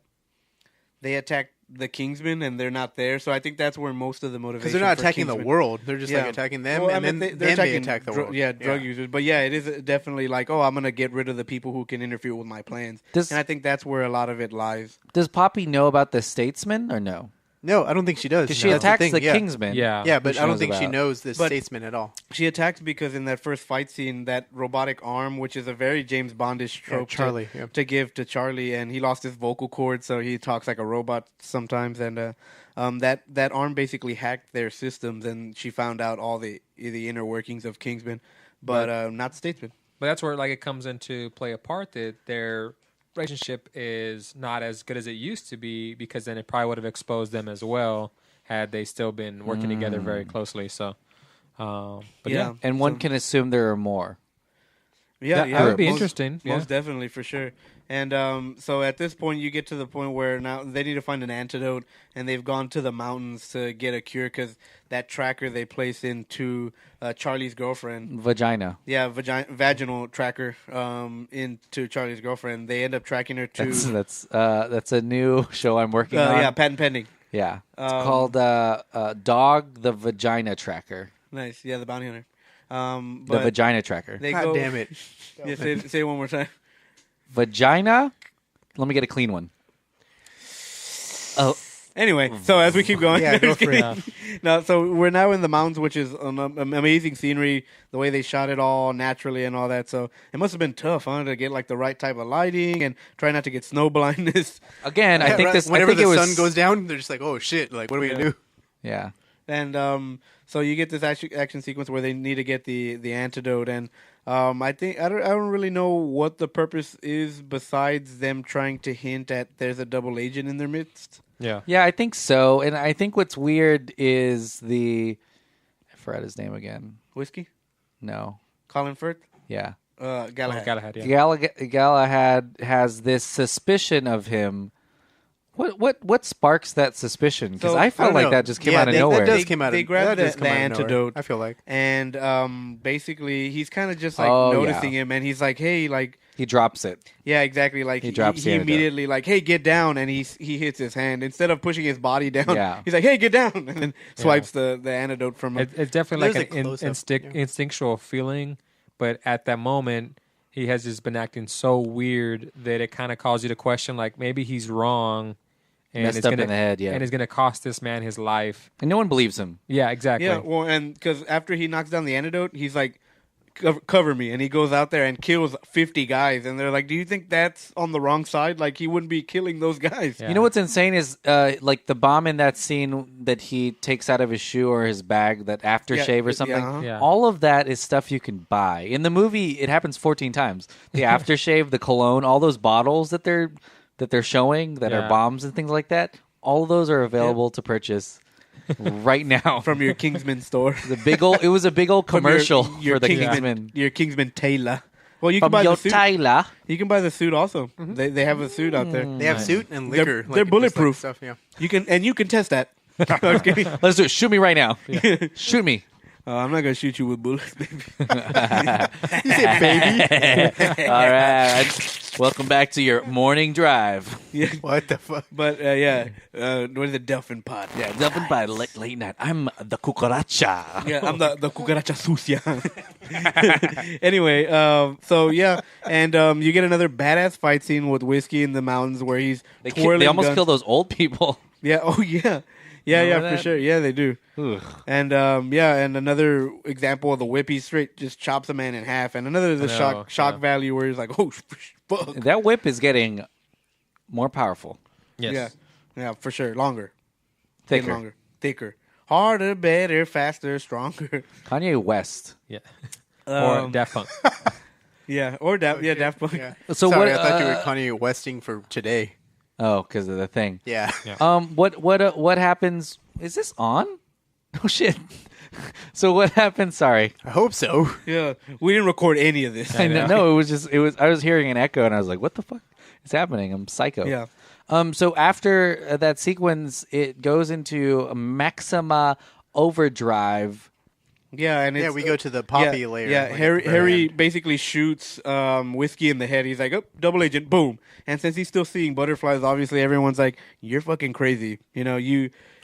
they attack the Kingsmen and they're not there. So I think that's where most of the motivation. because they're not for attacking the Kingsman- world, they're just like Yeah. attacking them, Well, and I mean, then they're they attacking attack the world. drug users. But yeah, it is definitely like, oh, I'm gonna get rid of the people who can interfere with my plans. Does- and I think that's where a lot of it lies. Does Poppy know about the statesman or no? No, I don't think she does. Because she That's attacks thing, the yeah. Kingsman. Yeah. Yeah, who but I don't knows think she about. knows this But- statesman at all. She attacks because in that first fight scene, that robotic arm, which is a very James Bondish trope, Charlie, to give to Charlie, and he lost his vocal cords, so he talks like a robot sometimes. And that arm basically hacked their systems, and she found out all the inner workings of Kingsman, but not Statesman. But that's where like it comes into play a part that their relationship is not as good as it used to be, because then it probably would have exposed them as well had they still been working together very closely. So But Yeah. And one can assume there are more. Yeah, That would be interesting. Yeah. Most definitely, for sure. And so at this point, you get to the point where now they need to find an antidote, and they've gone to the mountains to get a cure because that tracker they place into Charlie's girlfriend. Vagina. Yeah, vaginal tracker into Charlie's girlfriend. They end up tracking her to... That's a new show I'm working on. Yeah, patent pending. Yeah. It's called Dog the Vagina Tracker. Nice. Yeah, the bounty hunter. The Vagina Tracker. God damn it. Yeah, say it one more time. Vagina? Let me get a clean one. Oh. Anyway, so as we keep going, Yeah, go for it. No, so we're now in the mountains, which is amazing scenery. The way they shot it all naturally and all that. So it must have been tough, huh, to get like the right type of lighting and try not to get snow blindness. Again, I think this. Whenever I think the it was, sun goes down, they're just like, "Oh shit! Like, what are we gonna do?" Yeah. And so you get this action sequence where they need to get the antidote, and I don't really know what the purpose is besides them trying to hint at there's a double agent in their midst. Yeah. Yeah, I think so. And I think what's weird is I forgot his name again. Whiskey? No. Colin Firth? Yeah. Galahad. Galahad, yeah. Galahad has this suspicion of him. What sparks that suspicion? Because So, I I felt don't like know. that just came out of nowhere. That does come out of They grab that does the come out of nowhere, antidote. I feel like. And basically, he's kind of just like Oh, noticing yeah. him, and he's like, "Hey, like, He drops it. yeah, exactly." Like He drops the he antidote. immediately like, "Hey, get down!" And he hits his hand instead of pushing his body down. Yeah. He's like, "Hey, get down!" And then swipes the antidote from him. It's definitely There's like a an close-up, instinctual feeling, but at that moment, he has just been acting so weird that it kind of calls you to question, like maybe he's wrong, and Messed it's up gonna, in the head, yeah. and it's going to cost this man his life. And no one believes him. Yeah, exactly. Yeah, well, and because after he knocks down the antidote, he's like, cover me. And he goes out there and kills 50 guys. And they're like, do you think that's on the wrong side? Like, he wouldn't be killing those guys. Yeah. You know what's insane is like the bomb in that scene that he takes out of his shoe or his bag, that aftershave or something. uh-huh. Yeah. All of that is stuff you can buy. In the movie, it happens 14 times. The aftershave, the cologne, all those bottles that they're showing that are Yeah. bombs and things like that. All of those are available to purchase right now. From your Kingsman store. It was a big old From commercial your for the Kingsman, Kingsman. Your Kingsman tailor. Well, you can From buy your the suit. Tyler. You can buy the suit also. They have a suit out there. They have suit and They're- liquor. they're just bulletproof. stuff, yeah. You can test that. Okay. Let's do it. Shoot me right now. Shoot me. I'm not gonna shoot you with bullets, baby. You say baby? All right. Welcome back to your morning drive. Yeah. What the fuck? But yeah, what is the Delphin Pod? Yeah, nothing by late night. I'm the cucaracha. Yeah, I'm the cucaracha sucia. Anyway, so yeah, and you get another badass fight scene with Whiskey in the mountains where he's twirling They almost guns. kill those old people. Yeah, oh yeah. Yeah, Remember for that? sure. Yeah, they do. Ugh. And and another example of the whip, he straight just chops a man in half. And another the shock value where he's like, oh fuck. That whip is getting more powerful, Yes. Yeah, for sure. Longer. Getting thicker. longer. Thicker. Harder, better, faster, stronger. Kanye West. Yeah. Or Um, Daft Punk. Yeah, or Daft Punk. Yeah. So Sorry, what? I thought you were Kanye Westing for today. Oh, because of the thing. Yeah. What happens? Is this on? Oh shit. So what happened? Sorry. I hope so. Yeah, we didn't record any of this. I know. No, it was. I was hearing an echo, and I was like, "What the fuck is happening?" I'm psycho. Yeah. So after that sequence, it goes into Maxima Overdrive. Yeah, and Yeah, it's, we go to the poppy layer. Yeah, like, at Harry the very Harry end. basically shoots Whiskey in the head. He's like, oh, double agent, boom. And since he's still seeing butterflies, obviously everyone's like, you're fucking crazy. You know,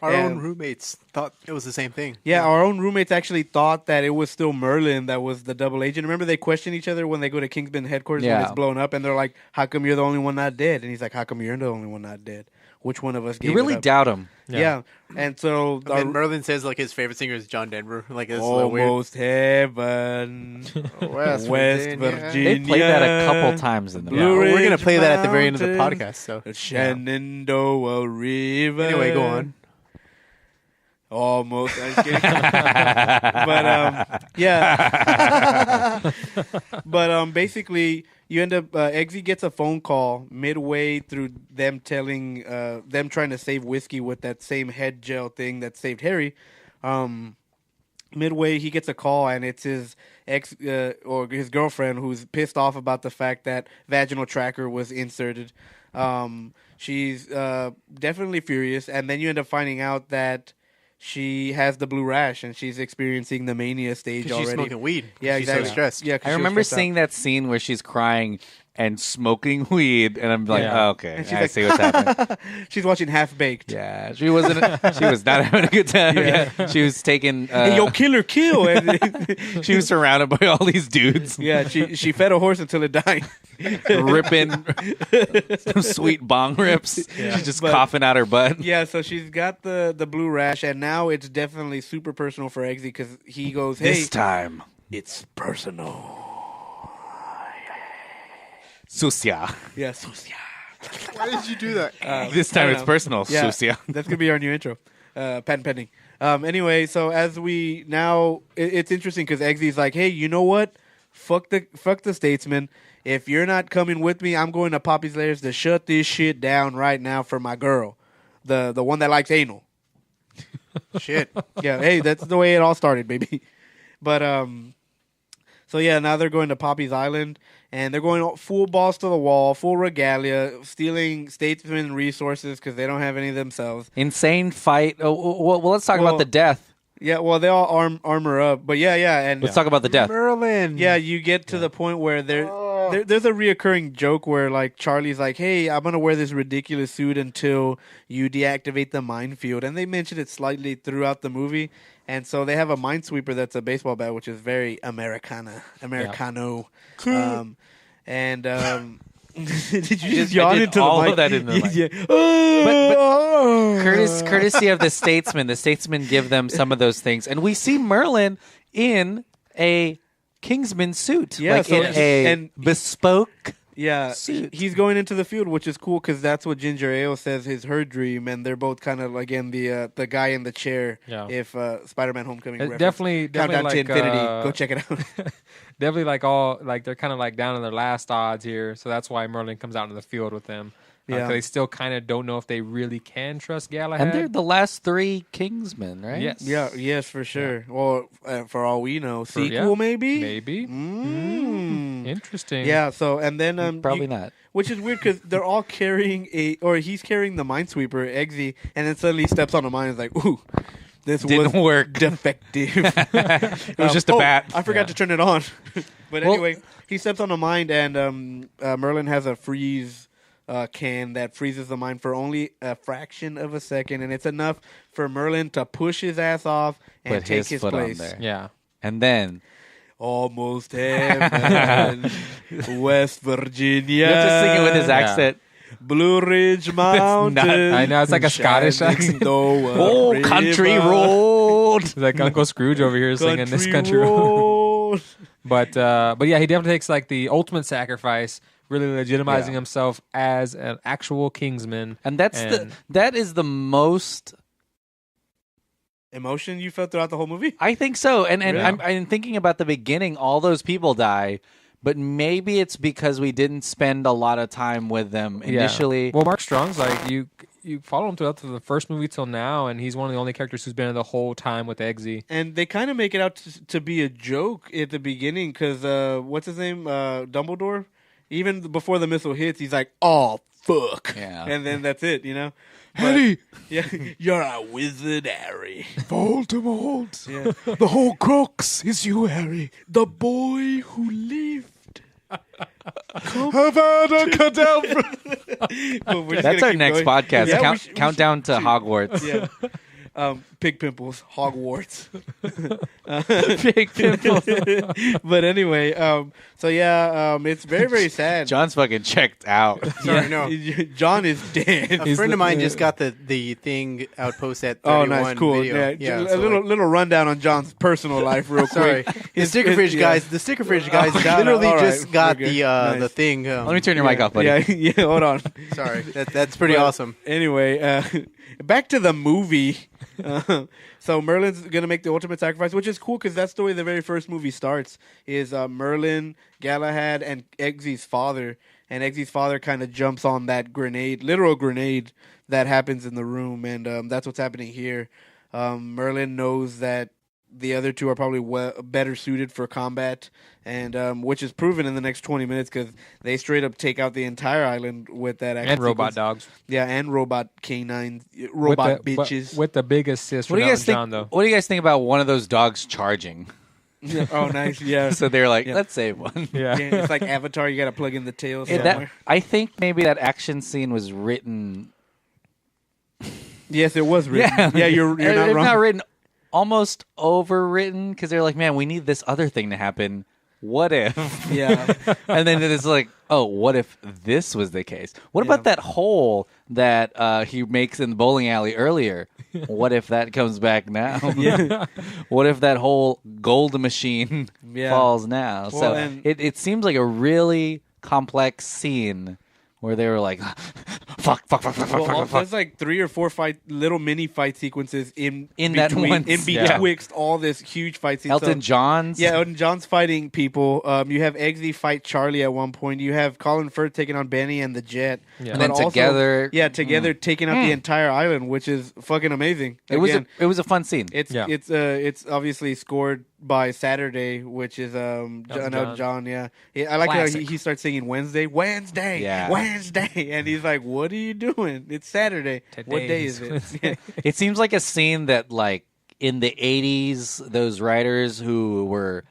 Our and- own roommates thought it was the same thing. Yeah, our own roommates actually thought that it was still Merlin that was the double agent. Remember they question each other when they go to Kingsman headquarters when Yeah. it's blown up, and they're like, how come you're the only one not dead? And he's like, how come you're the only one not dead? Which one of us gave You really it up? doubt him. Yeah. And so And then Merlin says like his favorite singer is John Denver. Like it's almost heaven, West West Virginia. Virginia. They played that a couple times in the Yeah, Blue movie. we're gonna Ridge play that at the very end of the Mountain. podcast. So The Shenandoah River. anyway, go on. Almost. I'm just kidding. But yeah. But basically, you end up. Eggsy gets a phone call midway through them telling them trying to save Whiskey with that same head gel thing that saved Harry. midway he gets a call, and it's his ex or his girlfriend who's pissed off about the fact that vaginal tracker was inserted. She's definitely furious, and then you end up finding out that she has the blue rash, and she's experiencing the mania stage already. She's smoking weed. Yeah, she's exactly. so stressed. Yeah, 'cause I she was remember stressed out. seeing that scene where she's crying and smoking weed, and I'm like, Yeah. oh, okay, And she's I like, see what's happening. She's watching Half Baked. Yeah, she wasn't. She was not having a good time. Yeah. Yeah, she was taking. Hey, yo, kill her, kill! And She was surrounded by all these dudes yeah, she fed a horse until it died. ripping some sweet bong rips. She's just But- coughing out her butt. Yeah, so she's got the blue rash, and now it's definitely super personal for Eggsy because he goes, "Hey, This time, it's personal." Susia. Yeah, Susia. Why did you do that? This time I don't it's know. personal, Yeah, Susia. that's gonna be our new intro. Patent pending. Anyway, so as we now, it's interesting because Eggsy's like, "Hey, you know what? Fuck the statesman. If you're not coming with me, I'm going to Poppy's Lairs to shut this shit down right now for my girl, the one that likes anal." Shit. Yeah, hey, that's the way it all started, baby. But so yeah, now they're going to Poppy's Island, and they're going full balls to the wall, full regalia, stealing statesman resources because they don't have any themselves. Insane fight. Oh, well, let's talk Well, about the death. Yeah, well, they all armor up, but yeah, and Let's talk about the death. Merlin. yeah, you get to the point where there's a reoccurring joke where like Charlie's like, "Hey, I'm gonna wear this ridiculous suit until you deactivate the minefield," and they mention it slightly throughout the movie. And so they have a minesweeper that's a baseball bat, which is very Americano. Did you just yawn into all the mic? of that into the mic. Yeah. Courtesy of the statesmen give them some of those things, and we see Merlin in a Kingsman suit, Yeah, like so in a and- bespoke. Yeah, suit. he's going into the field, which is cool because that's what Ginger Ale says is her dream, and they're both kind of again the guy in the chair. Yeah. If Spider-Man: Homecoming, reference. Definitely Countdown like to Infinity, go check it out. definitely like all like they're kind of like down in their last odds here, so that's why Merlin comes out in the field with them. Yeah. They still kind of don't know if they really can trust Galahad. And they're the last three Kingsmen, right? Yes. Yeah, yes, for sure. Or for all we know, sequel yeah, maybe. maybe. Interesting. Yeah. So and then Probably not. Which is weird because they're all carrying he's carrying the minesweeper, Eggsy, and then suddenly he steps on the mine and is like, "Ooh, this Didn't was work." defective." It was just a bat. I forgot Yeah. to turn it on. But Well- anyway, he steps on the mine, and Merlin has a freeze can that freezes the mine for only a fraction of a second, and it's enough for Merlin to push his ass off and Put take his his foot on place. there. Yeah. And then Almost heaven, West Virginia. you have to sing it with his accent. Blue Ridge Mountain. I know, it's like a Scottish shining accent. though a Oh, country river. road. It's like Uncle Scrooge over here singing this country road. road. But yeah, he definitely takes like the ultimate sacrifice, really legitimizing Yeah. himself as an actual Kingsman. And that is the most. Emotion you felt throughout the whole movie? I think so. And Really? I'm thinking about the beginning. All those people die, but maybe it's because we didn't spend a lot of time with them initially. Well, Mark Strong's like you follow him throughout the first movie till now, and he's one of the only characters who's been there the whole time with Eggsy. And they kind of make it out to be a joke at the beginning because what's his name? Dumbledore? Even before the missile hits, he's like, "Oh, fuck." Yeah. And then that's it, you know? Harry, Yeah, you're a wizard, Harry. Voldemort. Yeah. The whole crux is you, Harry. The boy who lived. Avada Kedavra. But we're just That's gonna our keep next going. podcast. Yeah, we should- Countdown to Hogwarts. Yeah. Pig pimples, Hogwarts. Big pimples. But anyway, so yeah, it's very, very sad. John's fucking checked out. Sorry, no. John is dead. A friend of mine just got the thing outpost at 31 Oh, nice, cool. video. Yeah, a so little rundown on John's personal life, real Sorry, quick. the sticker fridge guys. The sticker fridge guys literally all right, just got we're good. the Nice. thing. Let me turn your mic off, buddy. Yeah, hold on. Sorry, that's pretty awesome. Anyway, back to the movie. So Merlin's gonna make the ultimate sacrifice, which is cool because that's the way the very first movie starts. Is Merlin, Galahad, and Eggsy's father, and Eggsy's father kind of jumps on that literal grenade that happens in the room, and that's what's happening here. Merlin knows that the other two are probably better suited for combat, and which is proven in the next 20 minutes because they straight up take out the entire island with that action And robot sequence. dogs. Yeah, and robot canines, robot bitches. With the big assist What from do you guys Elton think? John, though. What do you guys think about one of those dogs charging? Oh, nice. Yeah. So they're like, Yeah. let's save one. Yeah. Yeah, it's like Avatar. You got to plug in the tail Yeah, somewhere. I think maybe that action scene was written. Yes, it was written. Yeah, Yeah, you're not It's wrong. not written, almost overwritten because they're like, man, we need this other thing to happen. What if? Yeah. And then it's like, oh, what if this was the case? What Yeah. about that hole that he makes in the bowling alley earlier? What if that comes back now? Yeah. What if that whole gold machine Yeah. falls now? Well, So and- it seems like a really complex scene where they were like, fuck. Well, there's like 3 or 4 little mini fight sequences in that between, one in scene. betwixt all this huge fight scene. Elton So- John's. Yeah, Elton John's fighting people. You have Eggsy fight Charlie at one point. You have Colin Firth taking on Benny and the Jet. Yeah. And then But also- together- together taking out the entire island, which is fucking amazing. It was Again, it was a fun scene. Yeah. it's obviously scored by Saturday, which is John. John. Yeah, I like how Classic. he starts singing Wednesday, Yeah. Wednesday, and he's like, "What are you doing? It's Saturday. What Today day is is it?" It seems like a scene that, like, in the 80s, those writers who were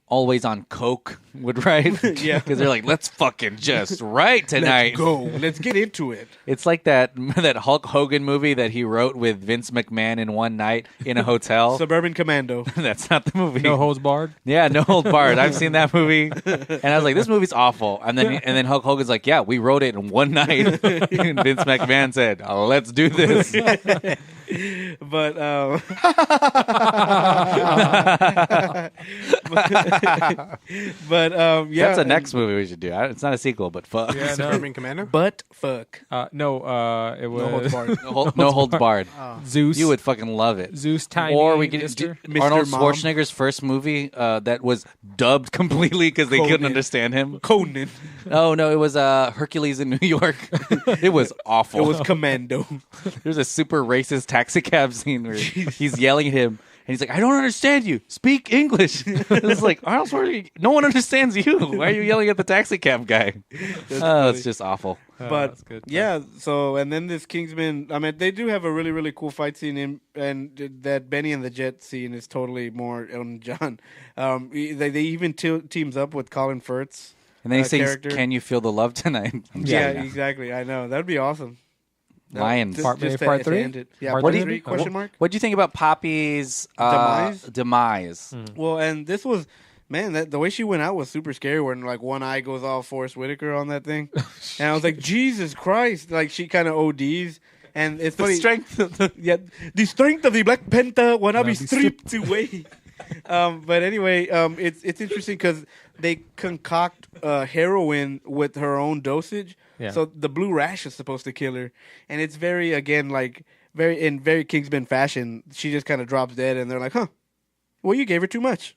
always on coke would write. Yeah. Because they're like, let's fucking just write tonight. Let's go. Let's get into it. It's like that Hulk Hogan movie that he wrote with Vince McMahon in one night in a hotel. Suburban Commando. That's not the movie. No holds barred. Yeah, No Hold Barred. I've seen that movie, and I was like, "This movie's awful." And then Hulk Hogan's like, "Yeah, we wrote it in one night." And Vince McMahon said, "Let's do this." But yeah, That's the next movie we should do. It's not a sequel, but fuck. Yeah, no. Suburban Commando. But fuck. It was No Holds Barred. Zeus. You would fucking love it. Zeus Tiny. Or we could Mister. do Arnold Mr. Mom. Schwarzenegger's first movie that was dubbed completely because they couldn't Conan. understand him. Conan. Oh no, it was Hercules in New York. It was awful. It was Commando. There's a super racist taxi cab scene where he's yelling at him. And he's like, I don't understand you. Speak English. It's like, Arnold Schwarzenegger, no one understands you. Why are you yelling at the taxi cab guy? It's just awful. But that's good. yeah, so and then this Kingsman. I mean, they do have a really really cool fight scene, and that Benny and the Jet scene is totally more Elton John. They even teams up with Colin Firth's. And then he sings, character. Can you feel the love tonight? I'm Yeah, sorry. exactly. I know that'd be awesome. Lions. Part to three? end it. Yeah, Part part three? 3? Question mark. What do you think about Poppy's demise? Well, and this was, man, the way she went out was super scary. When like one eye goes all Forrest Whitaker on that thing, and I was like, Jesus Christ! Like she kind of ODs, and it's funny. Yeah, the strength of the Black Panther will not be stripped away. But anyway, it's interesting because they concoct heroin with her own dosage. Yeah. So the blue rash is supposed to kill her, and it's very again like very Kingsman fashion. She just kind of drops dead, and they're like, "Huh? Well, you gave her too much."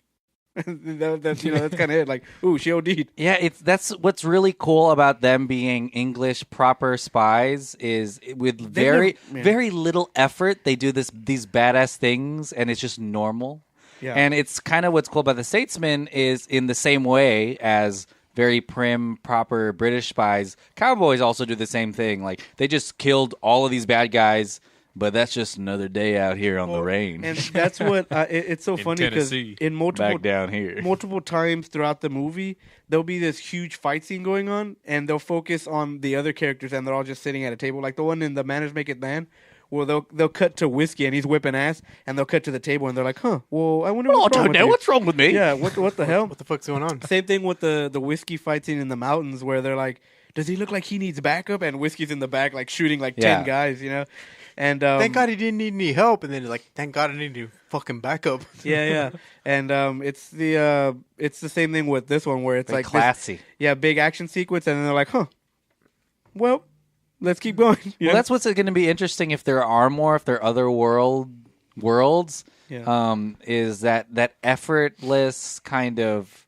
that's that's kind of it. Like, ooh, she OD'd. Yeah, that's what's really cool about them being English proper spies is with very little effort they do these badass things, and it's just normal. Yeah. And it's kind of what's cool about the Statesman is in the same way as very prim, proper British spies. Cowboys also do the same thing. Like they just killed all of these bad guys, but that's just another day out here on the range. And that's what it's so funny because Tennessee. in multiple Back down here. multiple times throughout the movie, there'll be this huge fight scene going on, and they'll focus on the other characters, and they're all just sitting at a table, like the one in The Manners Make It Man. Well, they'll cut to Whiskey and he's whipping ass, and they'll cut to the table and they're like, "Huh? Well, I wonder what's wrong with you." what's wrong with me. Yeah, what the hell? What the fuck's going on? Same thing with the Whiskey fight scene in the mountains where they're like, "Does he look like he needs backup?" And Whiskey's in the back like shooting like 10 guys, you know. And Thank God he didn't need any help. And then he's like, thank God I need to fucking backup. yeah. And it's the same thing with this one where it's Very like classy. this, big action sequence, and then they're like, "Huh? Well, let's keep going." You Well, know? that's what's going to be interesting if there are more, if there are other worlds. Yeah. Is that effortless kind of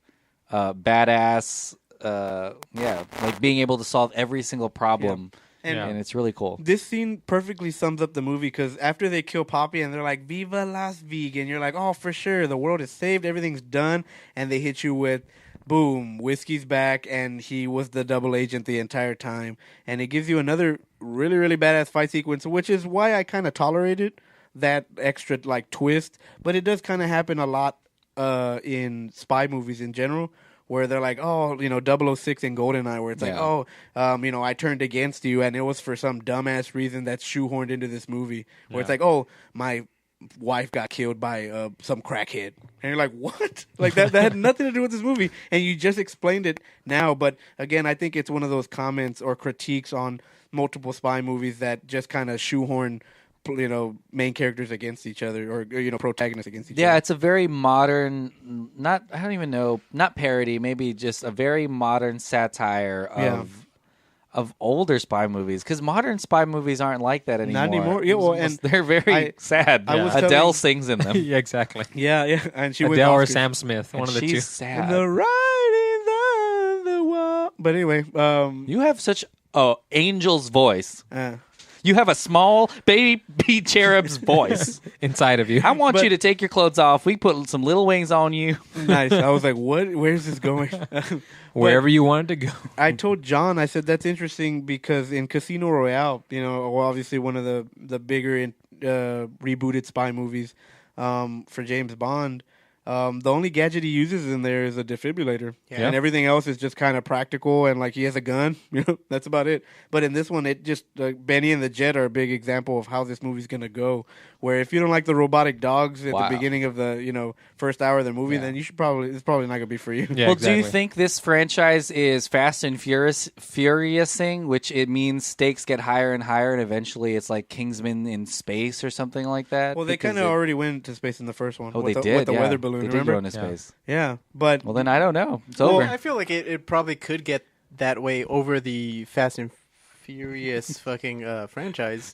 badass, like being able to solve every single problem. and it's really cool. This scene perfectly sums up the movie because after they kill Poppy and they're like, "Viva Las Vegas," you're like, "Oh, for sure, the world is saved, everything's done," and they hit you with, "Boom, Whiskey's back, and he was the double agent the entire time," and it gives you another really, really badass fight sequence, which is why I kind of tolerated that extra like twist. But it does kind of happen a lot in spy movies in general, where they're like, oh, 006 and GoldenEye, where it's like, oh, I turned against you, and it was for some dumbass reason that's shoehorned into this movie, where it's like, oh, my wife got killed by some crackhead, and you're like, what? Like that had nothing to do with this movie, and you just explained it now. But again, I think it's one of those comments or critiques on multiple spy movies that just kind of shoehorn main characters against each other, or protagonists against each other. Yeah, it's a very modern, not parody, maybe just a very modern satire of older spy movies, because modern spy movies aren't like that anymore. Not anymore. Yeah, well, and they're very sad. Adele sings in them. Yeah, exactly. Yeah, and she Adele or wins Oscars. Sam Smith, one of the two. She's sad. The writing's on the wall. But anyway, you have such angel's voice. You have a small baby cherub's voice inside of you. I want you to take your clothes off. We put some little wings on you. Nice. I was like, what? Where's this going? Wherever you wanted to go. I told John, I said, that's interesting because in Casino Royale, obviously one of the bigger rebooted spy movies for James Bond, the only gadget he uses in there is a defibrillator. Yeah. And everything else is just kind of practical, and like he has a gun. That's about it. But in this one, it just Benny and the Jet are a big example of how this movie's going to go. Where if you don't like the robotic dogs at the beginning of the first hour of the movie, then it's probably not going to be for you. Yeah, well, exactly. do you think this franchise is Fast and Furiousing, which it means stakes get higher and higher, and eventually it's like Kingsman in space or something like that? Well, they kind of already went to space in the first one. Oh, with they the, did. with the weather balloon. They did remember? go into space. Yeah, but well, then I don't know. It's over. I feel like it probably could get that way over the Fast and Furious fucking franchise.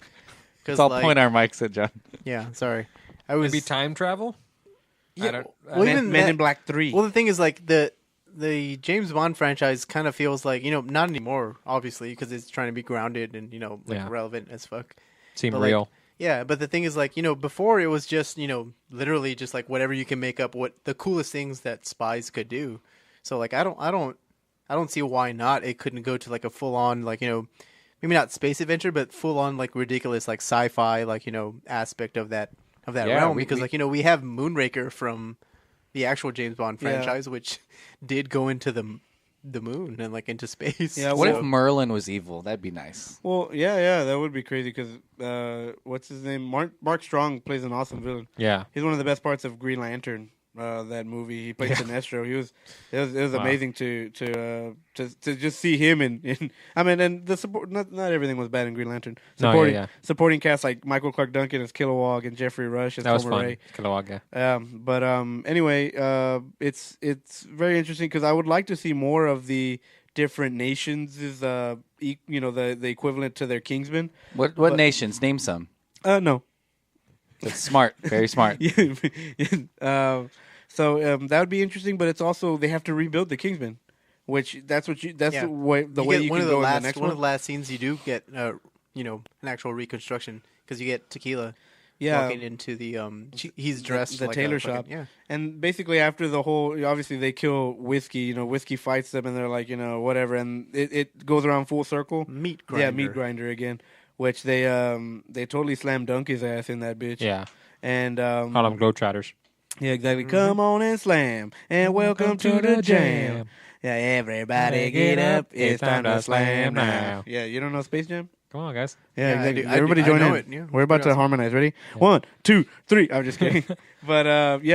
Let's all point our mics at John. Yeah, sorry. I was Maybe time travel? Yeah, Men in Black 3. Well, the thing is, like the James Bond franchise kind of feels like not anymore, obviously, because it's trying to be grounded and relevant as fuck. Seem but, real. Yeah, but the thing is, like, before it was just literally just like whatever you can make up, what the coolest things that spies could do. So like I don't see why not. It couldn't go to like a full on like maybe not space adventure, but full on like ridiculous like sci-fi like aspect of that realm, because we have Moonraker from the actual James Bond franchise, which did go into the moon and like into space. Yeah, What if Merlin was evil? That'd be nice. Well, yeah, that would be crazy because what's his name? Mark Strong plays an awesome villain. Yeah, he's one of the best parts of Green Lantern. That movie, he played Sinestro. It was amazing to just see him in I mean, and the support. Not everything was bad in Green Lantern. Supporting cast like Michael Clark Duncan as Kilowog and Jeffrey Rush as Homer Ray. Kilowog, yeah. But anyway, it's very interesting because I would like to see more of the different nations. Is the equivalent to their Kingsman. What nations? Name some. No. That's smart. Very smart. So that would be interesting, but it's also they have to rebuild the Kingsman, which the way you can go in the next one. One of the last scenes you do get an actual reconstruction because you get Tequila walking into the he's dressed the like tailor a shop. fucking, And basically after the whole, obviously they kill Whiskey. Whiskey fights them, and they're like whatever, and it goes around full circle. Meat grinder. Yeah, meat grinder again. Which they totally slam dunk his ass in that bitch. Yeah. And call them Globetrotters. Yeah, exactly. Come on and slam, and welcome to the jam. Yeah, everybody get up. It's time to slam now. Yeah, you don't know Space Jam? Come on, guys. Yeah, exactly. I Everybody join in. it. Yeah, we're about to harmonize. Ready? Yeah. 1, 2, 3. I'm just kidding. But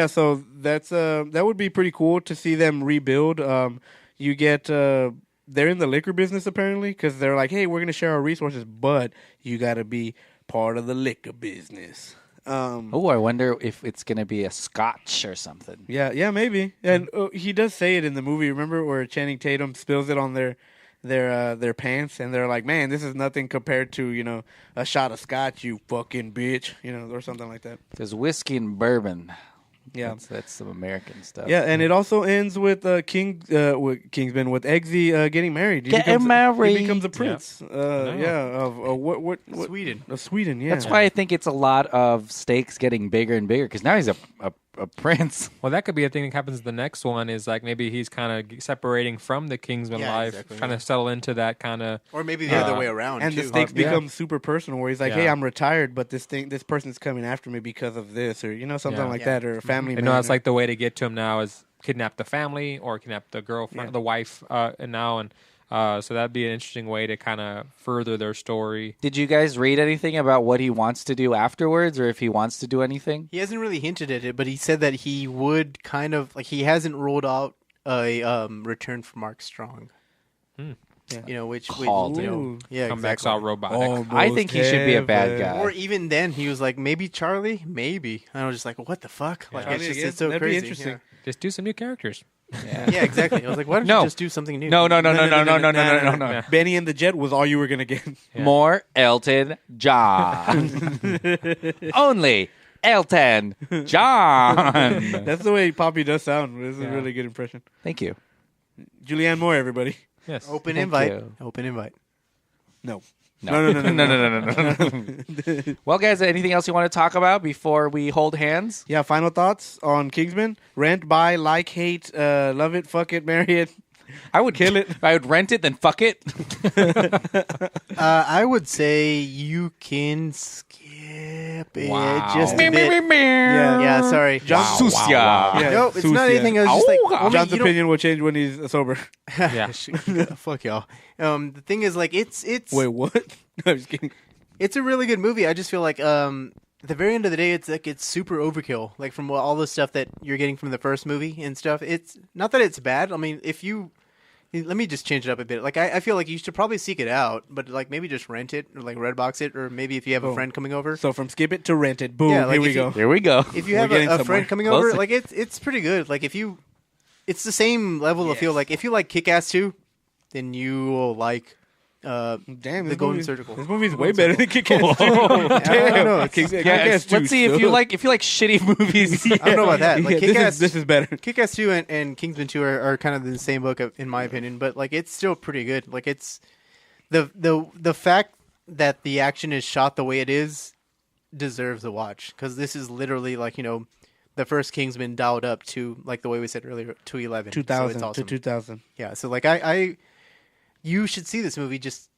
so that's that would be pretty cool to see them rebuild. You get they're in the liquor business apparently because they're like, hey, we're gonna share our resources, but you got to be part of the liquor business. I wonder if it's going to be a scotch or something. Yeah, maybe. And he does say it in the movie. Remember where Channing Tatum spills it on their pants, and they're like, "Man, this is nothing compared to a shot of scotch, you fucking bitch," or something like that. There's whiskey and bourbon. Yeah. That's some American stuff. Yeah, and it also ends with Kingsman with Eggsy getting married. Getting married. He becomes a prince. Of what? Sweden. Of Sweden. Yeah. That's why I think it's a lot of stakes getting bigger and bigger because now he's a prince. Well, that could be a thing that happens. The next one is like maybe he's kind of separating from the Kingsman life, exactly, trying to settle into that kind of. Or maybe the other way around. And too. the stakes Yeah. become super personal, where he's like, Yeah. "Hey, I'm retired, but this person's coming after me because of this, or something like that, or a family." You know, that's like the way to get to him now is kidnap the family or kidnap the girlfriend, the wife, and so that'd be an interesting way to kind of further their story. Did you guys read anything about what he wants to do afterwards, or if he wants to do anything? He hasn't really hinted at it, but he said that he would kind of like he hasn't ruled out a return for Mark Strong. Yeah. Which Called yeah, Come back exactly. all robotic. I think he should be a bad guy. Or even then, he was like, maybe Charlie, maybe. And I was just like, what the fuck? Like, Charlie again? it's so That'd be crazy. interesting. Just do some new characters. Yeah, exactly. I was like, why don't No. you just do something new? No. No. Benny and the Jet was all you were gonna get. More Elton John. Only Elton John. That's the way Poppy does sound. This is a really good impression. Thank you. Julianne Moore, everybody. Yes. Open Thank invite. you. Open invite. No. No. Well, guys, anything else you want to talk about before we hold hands? Yeah, final thoughts on Kingsman. Rent, buy, like, hate, love it, fuck it, marry it. I would kill it. I would rent it, then fuck it. I would say you can skip it Wow. just a bit. Yeah, sorry. Sucia. Yeah, No, it's not Sucia. anything. I was just like, homie, John's you don't- opinion will change when he's sober. Yeah. Fuck y'all. The thing is, like, it's Wait, what? No, I'm just kidding. it's a really good movie. I just feel like at the very end of the day, it's like it's super overkill. Like from all the stuff that you're getting from the first movie and stuff. It's not that it's bad. I mean, let me just change it up a bit. Like I feel like you should probably seek it out, but like maybe just rent it or like Redbox it, or maybe if you have a friend coming over. So from skip it to rent it. Boom, Yeah, like here we if you- go. Here we go. If you We're have getting a somewhere. friend coming Close over, it. like it's pretty good. Like it's the same level of feel. Like if you like Kick-Ass 2, then you will like Damn, the this Golden movie- Surgical. This movie's way better than Kick-Ass 2. I don't know. Kick-Ass 2 Let's see if you like shitty movies. I don't know about that. Like Yeah, Kick-Ass, this is better. Kick-Ass 2 and Kingsman 2 are kind of in the same book, in my opinion. But like, it's still pretty good. Like, it's the fact that the action is shot the way it is deserves a watch, because this is literally like the first Kingsman dialed up to like the way we said earlier 211. 2000 So it's awesome. to 2000. Yeah. So like you should see this movie. Just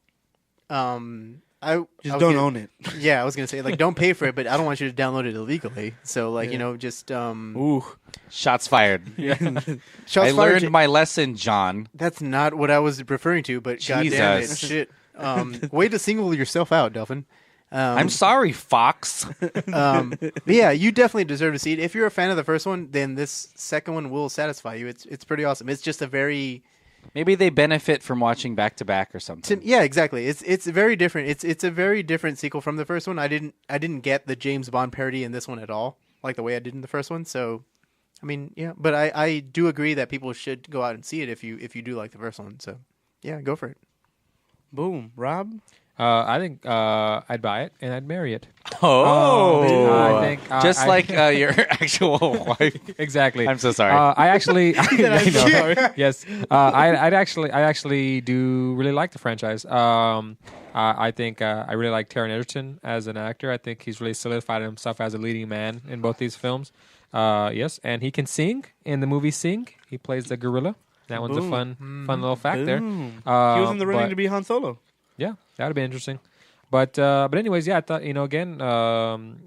don't own it. Yeah, I was gonna say like don't pay for it, but I don't want you to download it illegally. So like just Ooh. Shots fired. shots I fired. learned my lesson, John. That's not what I was referring to, but goddamn it, Jesus. shit. Way to single yourself out, Delphin. I'm sorry, Fox. But yeah, you definitely deserve to see it. If you're a fan of the first one, then this second one will satisfy you. It's pretty awesome. It's just a very Maybe they benefit from watching back to back or something. yeah, exactly. It's very different. It's a very different sequel from the first one. I didn't get the James Bond parody in this one at all, like the way I did in the first one. So, I mean, yeah, but I do agree that people should go out and see it if you do like the first one. So, yeah, go for it. Boom. Rob? I think I'd buy it and I'd marry it. Oh, I think just like your actual wife. Exactly. I'm so sorry. I actually, sorry. yes, I actually do really like the franchise. I think I really like Taron Egerton as an actor. I think he's really solidified himself as a leading man in both these films. Yes, and he can sing in the movie Sing. He plays the gorilla. That one's a fun little fact there. Boom. He was in the running but- to be Han Solo. Yeah, that would be interesting. But anyways, yeah, I thought again,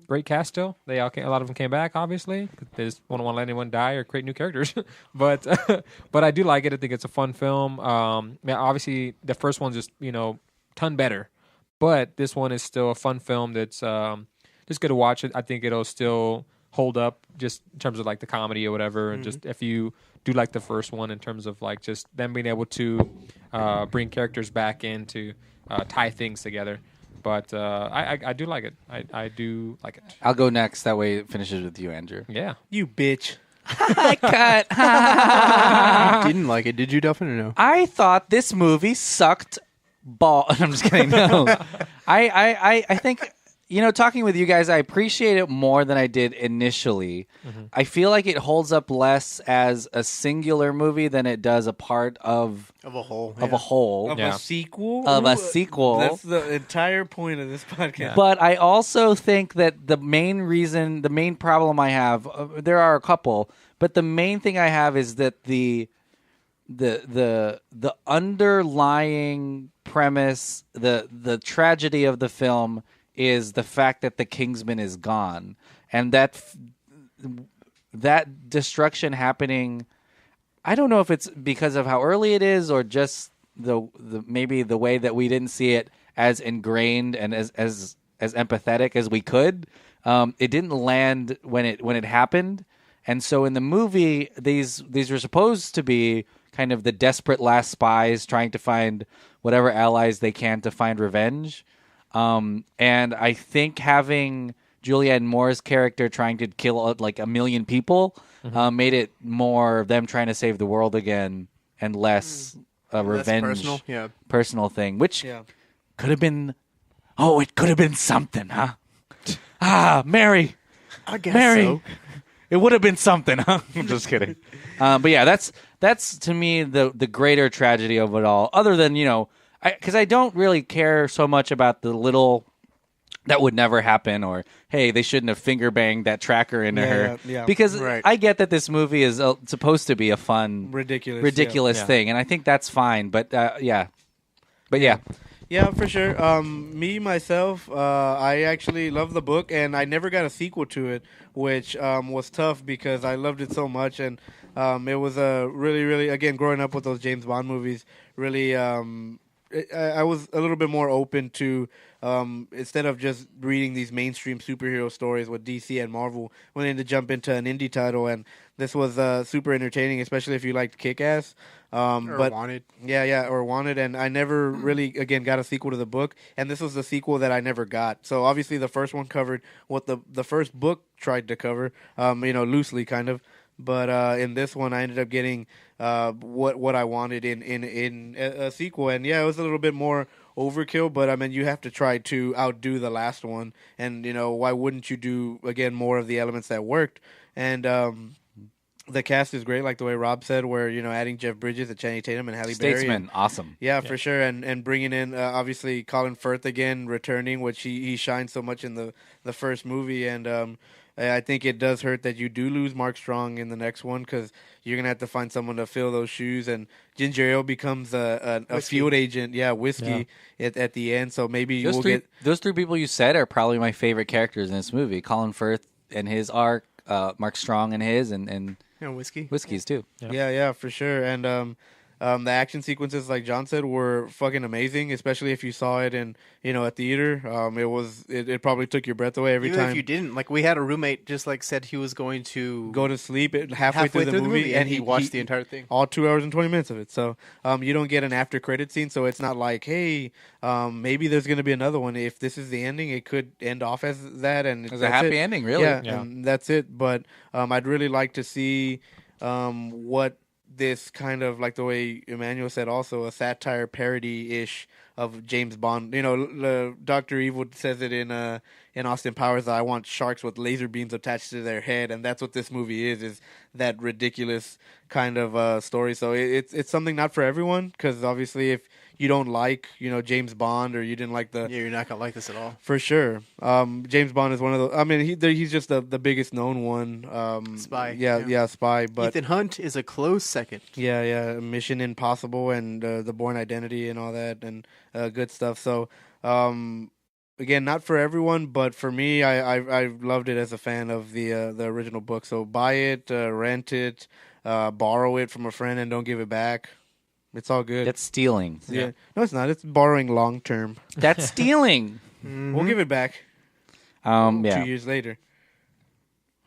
great cast still. They all a lot of them came back. Obviously, they just don't want to let anyone die or create new characters. but I do like it. I think it's a fun film. Obviously, the first one's just ton better, but this one is still a fun film. That's just good to watch it. I think it'll still hold up just in terms of like the comedy or whatever, and just if you do like the first one in terms of like just them being able to bring characters back in to tie things together. But I do like it. I do like it. I'll go next. That way it finishes with you, Andrew. Yeah. You bitch. Cut. Didn't like it, did you, Delphin, or no? I thought this movie sucked ball. I'm just kidding. No. I think talking with you guys, I appreciate it more than I did initially. I feel like it holds up less as a singular movie than it does a part of a whole. Of a whole. Of a sequel? Of a Ooh, sequel. That's the entire point of this podcast. But I also think that the main problem I have, there are a couple, but the main thing I have is that the underlying premise, the tragedy of the film is the fact that the Kingsman is gone, and that destruction happening. I don't know if it's because of how early it is, or just the maybe the way that we didn't see it as ingrained and as empathetic as we could. It didn't land when it happened, and so in the movie, these were supposed to be kind of the desperate last spies trying to find whatever allies they can to find revenge. And I think having Julianne Moore's character trying to kill like 1 million people made it more of them trying to save the world again and less a revenge personal thing, which could have been. Oh, it could have been something, huh? Mary. I guess Mary. so. It would have been something, huh? I'm just kidding. But yeah, that's to me the greater tragedy of it all. Other than because I don't really care so much about the little that would never happen, or hey, they shouldn't have finger banged that tracker into her. Yeah. Because I get that this movie is supposed to be a fun, ridiculous thing, and I think that's fine. But yeah. Yeah, for sure. Me, myself, I actually love the book, and I never got a sequel to it, which was tough because I loved it so much, and it was a really, really, again, growing up with those James Bond movies, really, I was a little bit more open to, instead of just reading these mainstream superhero stories with DC and Marvel, wanting to jump into an indie title, and this was super entertaining, especially if you liked Kick-Ass. But Wanted. Yeah, or Wanted, and I never really, again, got a sequel to the book, and this was the sequel that I never got. So obviously the first one covered what the first book tried to cover, loosely kind of, but in this one I ended up getting what I wanted in a sequel, and yeah, it was a little bit more overkill, but I mean, you have to try to outdo the last one, and why wouldn't you do, again, more of the elements that worked, and the cast is great, like the way Rob said, where adding Jeff Bridges and Channing Tatum and Halle Berry. Statesman, awesome. Yeah, for sure, and bringing in obviously Colin Firth again, returning, which he shined so much in the first movie, and I think it does hurt that you do lose Mark Strong in the next one, because you're gonna have to find someone to fill those shoes, and Ginger Ale becomes a field agent, whiskey at the end. So maybe those three people you said are probably my favorite characters in this movie. Colin Firth and his arc, Mark Strong and his, and Whiskey's too. Yeah, for sure. And the action sequences, like John said, were fucking amazing, especially if you saw it in a theater. It probably took your breath away every Even time. if you didn't, like, we had a roommate just said he was going to go to sleep halfway through the movie, and he watched the entire thing, all 2 hours and 20 minutes of it. So you don't get an after credit scene, so it's not like, hey, maybe there's going to be another one. If this is the ending, it could end off as that, and it's a happy ending, really. Yeah, and that's it. But I'd really like to see what this kind of, like the way Emmanuel said, also a satire parody-ish of James Bond. Dr. Evil says it in Austin Powers that I want sharks with laser beams attached to their head, and that's what this movie is that ridiculous kind of story. So it's something not for everyone, because obviously if you don't like, James Bond, or you didn't like you're not gonna like this at all. For sure. James Bond is one of those. I mean, he's just the biggest known one. Spy. Yeah, Spy. But Ethan Hunt is a close second. Yeah. Mission Impossible and The Bourne Identity and all that, and good stuff. So, again, not for everyone, but for me, I loved it as a fan of the original book. So buy it, rent it, borrow it from a friend, and don't give it back. It's all good. That's stealing. Yeah. No, it's not. It's borrowing long term. That's stealing. We'll give it back. 2 years later.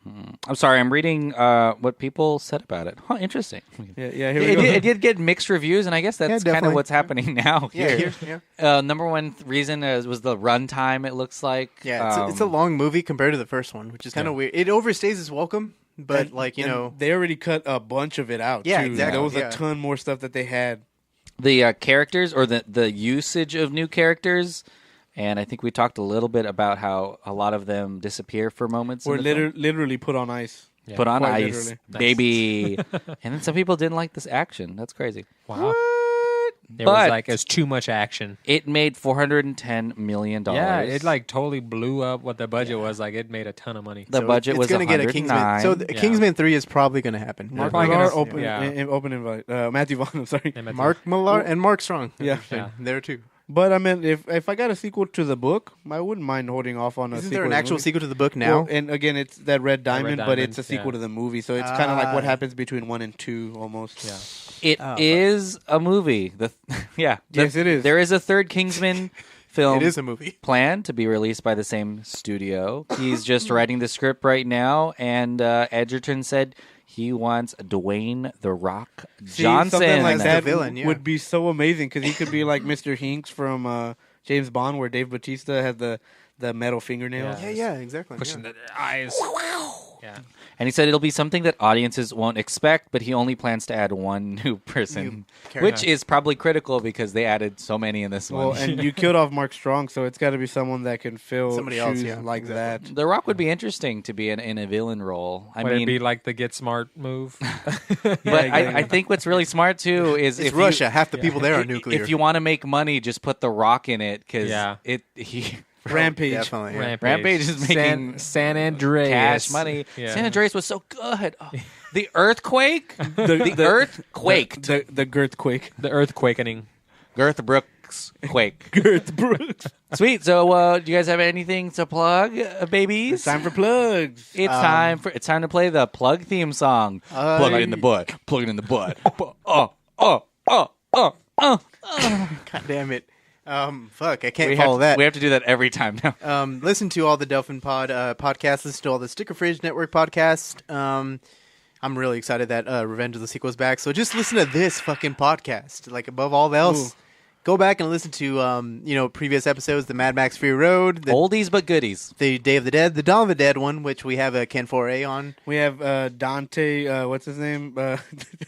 I'm sorry. I'm reading what people said about it. Huh, interesting. Yeah. Here we go. It did get mixed reviews, and I guess that's kind of what's happening now. Here. Number one reason was the runtime. It looks like. Yeah, it's a long movie compared to the first one, which is kind of weird. It overstays its welcome. But, they already cut a bunch of it out, yeah, too. Exactly. There was a ton more stuff that they had. The characters, or the usage of new characters, And I think we talked a little bit about how a lot of them disappear for moments. Or in the film. literally put on ice. Yeah. Put on Quite ice, literally. baby. And then some people didn't like this action. That's crazy. Wow. There But- was like, it was too much action. It made $410 million. Yeah, it like totally blew up what the budget was. Like it made a ton of money. The budget it's was gonna get a 109. Kingsman. So the Yeah. Kingsman 3 is probably going to happen. Mark probably Millar, gonna- open, yeah. open invite. Matthew Vaughn, I'm sorry. Mark Millar and Mark Strong. Yeah. Yeah. There too. But I mean, if I got a sequel to the book, I wouldn't mind holding off on a Isn't sequel. there an to the actual movie. sequel to the book now? Well, and again, it's that Red Diamond, but it's a Diamond, sequel yeah. to the movie, so it's kind of like what Ah. happens between 1 and 2 almost. Yeah. It is a movie. Yeah. Yes, it is. There is a third Kingsman film It is a movie. planned to be released by the same studio. He's just writing the script right now, and Edgerton said he wants Dwayne "The Rock" See, Johnson. something like As that the villain, yeah. would be so amazing because he could be like Mr. Hinks from James Bond, where Dave Bautista had the metal fingernails. Yeah, exactly. Pushing yeah. the eyes. Yeah. And he said it'll be something that audiences won't expect, but he only plans to add one new person, character. which is probably critical because they added so many in this Well, one. and you killed off Mark Strong, so it's got to be someone that can fill Somebody shoes else, yeah, like exactly. that. The Rock would be interesting to be in a villain role. I Would it mean, be like the get smart move? but I think what's really smart too is It's if Russia. You, Half the people there are nuclear. if you want to make money, just put The Rock in it because Yeah. he Rampage. Definitely. Yeah. Rampage is making San Andreas cash money. Yeah. San Andreas was so good. Oh, the earthquake, the earth quaked. The Girthquake. The earthquakening. Girth Brooks quake. Girth Brooks. Sweet. So, do you guys have anything to plug, babies? It's time for plugs. It's time to play the plug theme song. Plug it in the butt. Plug it in the butt. God damn it. Fuck, I can't We follow that. We have to do that every time now. Listen to all the Delphin Pod podcasts. Listen to all the Sticker Fridge Network podcasts. I'm really excited that Revenge of the Sequel is back. So just listen to this fucking podcast. Like above all else, go back and listen to previous episodes. The Mad Max Fury Road, the Oldies but goodies. the Day of the Dead, the Dawn of the Dead one, which we have Ken Foray on. We have Dante. What's his name?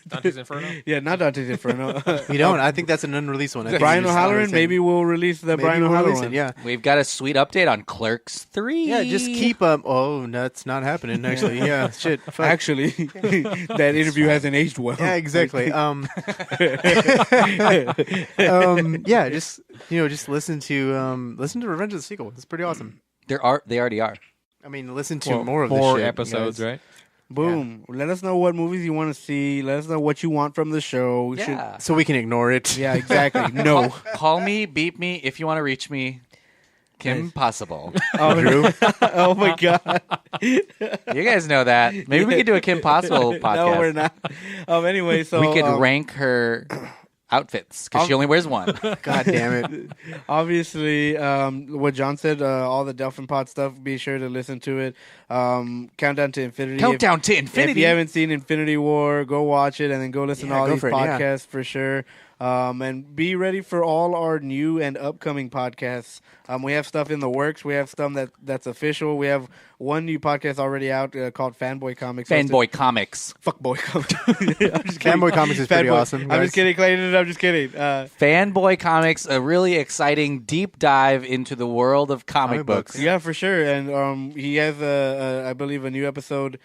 Dante's Inferno? Yeah, not Dante's Inferno. We don't. I think that's an unreleased one. I think Brian we just O'Halloran. released it. Maybe we'll release the Maybe Brian we'll O'Halloran release one. it, yeah. We've got a sweet update on Clerks 3. Yeah, just keep Oh, no, that's not happening. Actually, yeah, shit. Fuck. Actually, that interview hasn't aged well. Yeah, exactly. Yeah, just listen to Revenge of the Sequel. It's pretty awesome. They already are. I mean, listen to more of More this shit, episodes, guys. right? Boom. Let us know what movies you want to see. Let us know what you want from the show. We should- Yeah. So we can ignore it. yeah, exactly. No. Call me, beep me if you want to reach me. Kim Possible. Oh my god. You guys know that. Maybe we could do a Kim Possible podcast. No, we're not. Anyway, so We could rank her outfits because she only wears one. God damn it. obviously, what John said, all the Delphin Pod stuff. Be sure to listen to it. Countdown to Infinity. Countdown to If Infinity. you haven't seen Infinity War, go watch it and then go listen to all go these for it, yeah. podcasts for sure. And be ready for all our new and upcoming podcasts. We have stuff in the works. We have stuff that's official. We have one new podcast already out called Fanboy Comics. Fanboy Comics. Fuckboy Comics. Fanboy Comics is pretty awesome. I'm guys. just kidding, Clayton. I'm just kidding. Fanboy Comics, a really exciting deep dive into the world of comic books. Yeah, for sure. And he has, I believe, a new episode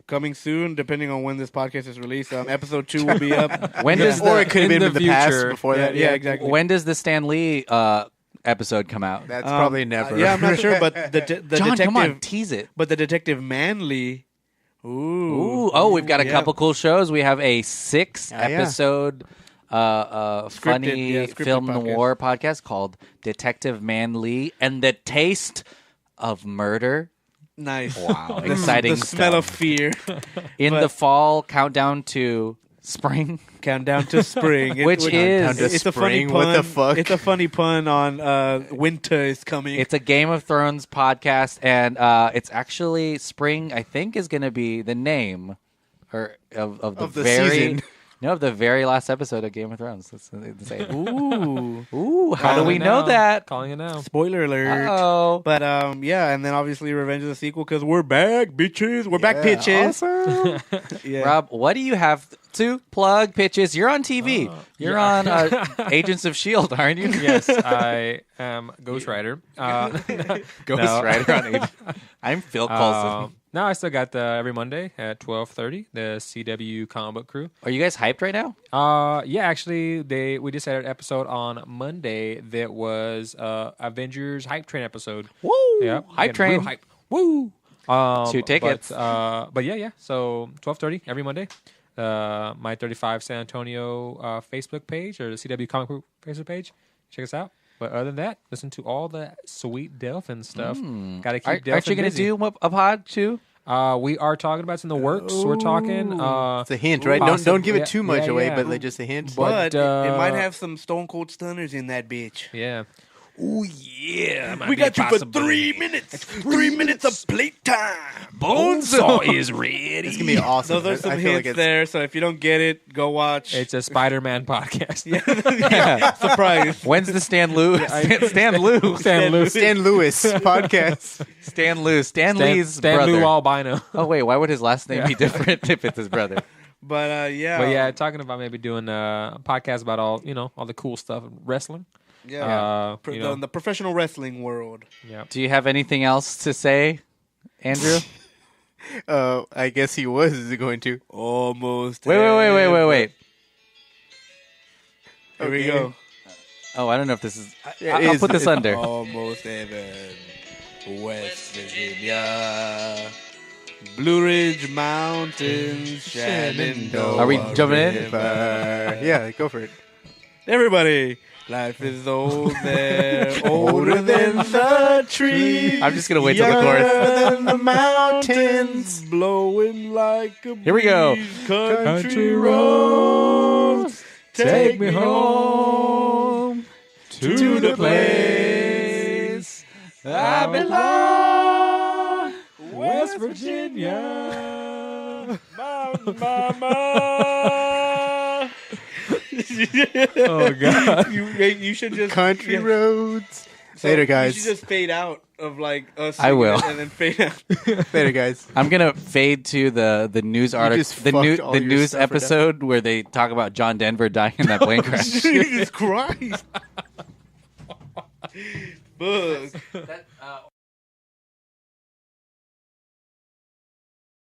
coming soon, depending on when this podcast is released. Episode 2 will be up. When does Or it could have been in the past future. before that. Yeah, exactly. When does the Stan Lee episode come out? That's probably never. Yeah, I'm not sure, but the John, detective. come on, tease it. But the detective Manley. Ooh, we've got a yeah. couple cool shows. We have a 6-episode funny scripted film podcast. noir podcast called Detective Manley and the Taste of Murder. Nice. Wow, exciting The smell of stuff. fear. In but- the fall, countdown to spring. Countdown to spring. Which is- Countdown to it's a funny spring? pun. What the fuck? It's a funny pun on winter is coming. It's a Game of Thrones podcast, and it's actually spring. I think is going to be the name, or of the Of the very season. no of the very last episode of Game of Thrones. That's what they say. Ooh. How do we know that? Calling it now. Spoiler alert. Oh, But yeah, and then obviously Revenge of the Sequel because we're back, bitches. We're back, Yeah, bitches. awesome. Yeah. Rob, what do you have to plug pitches. You're on TV. You're on Agents of S.H.I.E.L.D., aren't you? Yes, I am Ghost Rider. Ghost Rider on Agents. I'm Phil Coulson. No, I still got every Monday at 12:30, the CW Comic Book Crew. Are you guys hyped right now? Yeah, actually, we just had an episode on Monday that was Avengers Hype Train episode. Woo! Yeah, Hype Train. Real hype. Woo! 2 tickets. But yeah. So 12:30 every Monday. My 35 San Antonio Facebook page or the CW Comic Book Facebook page. Check us out. But other than that, listen to all the sweet Delphin stuff. Got to keep Delphin Aren't you going to do a pod too? We are talking about it's in the works. We're talking. It's a hint, right? Don't give it too much away, but like just a hint. But it might have some Stone Cold Stunners in that bitch. Yeah. Oh yeah, We got you for 3 minutes. 3 minutes of playtime. Bonesaw is ready. It's gonna be awesome. Those are some I feel hints like there. So if you don't get it, go watch. It's a Spider-Man podcast. Surprise. When's the Stan Lewis Stan Lewis podcast. Stan Lee's Stan brother. Lou Albino. Oh wait, why would his last name be different if it's his brother? But yeah. But yeah, talking about maybe doing a podcast about all the cool stuff of wrestling. Yeah. The professional wrestling world. Yeah. Do you have anything else to say, Andrew? I guess he was going to. Almost. Wait. Here we go. Oh, I don't know if this is. It I'll is- put this it's under. Almost heaven. West Virginia. Blue Ridge Mountains. Shenandoah. Are we jumping in? River. Yeah, go for it. Everybody. Life is old there, older than the trees. I'm just gonna wait till the chorus. Younger than the mountains, blowing like a breeze. Here we go. Country roads, take me home to the place I belong. West Virginia, Mama. Oh God! You should just Country roads. Later, guys. You should just fade out of like us. I will. and then fade out. Later, guys. I'm gonna fade to the news article, just the fucked all your news stuff right now. episode where they talk about John Denver dying in that plane crash. Jesus Christ! Bug.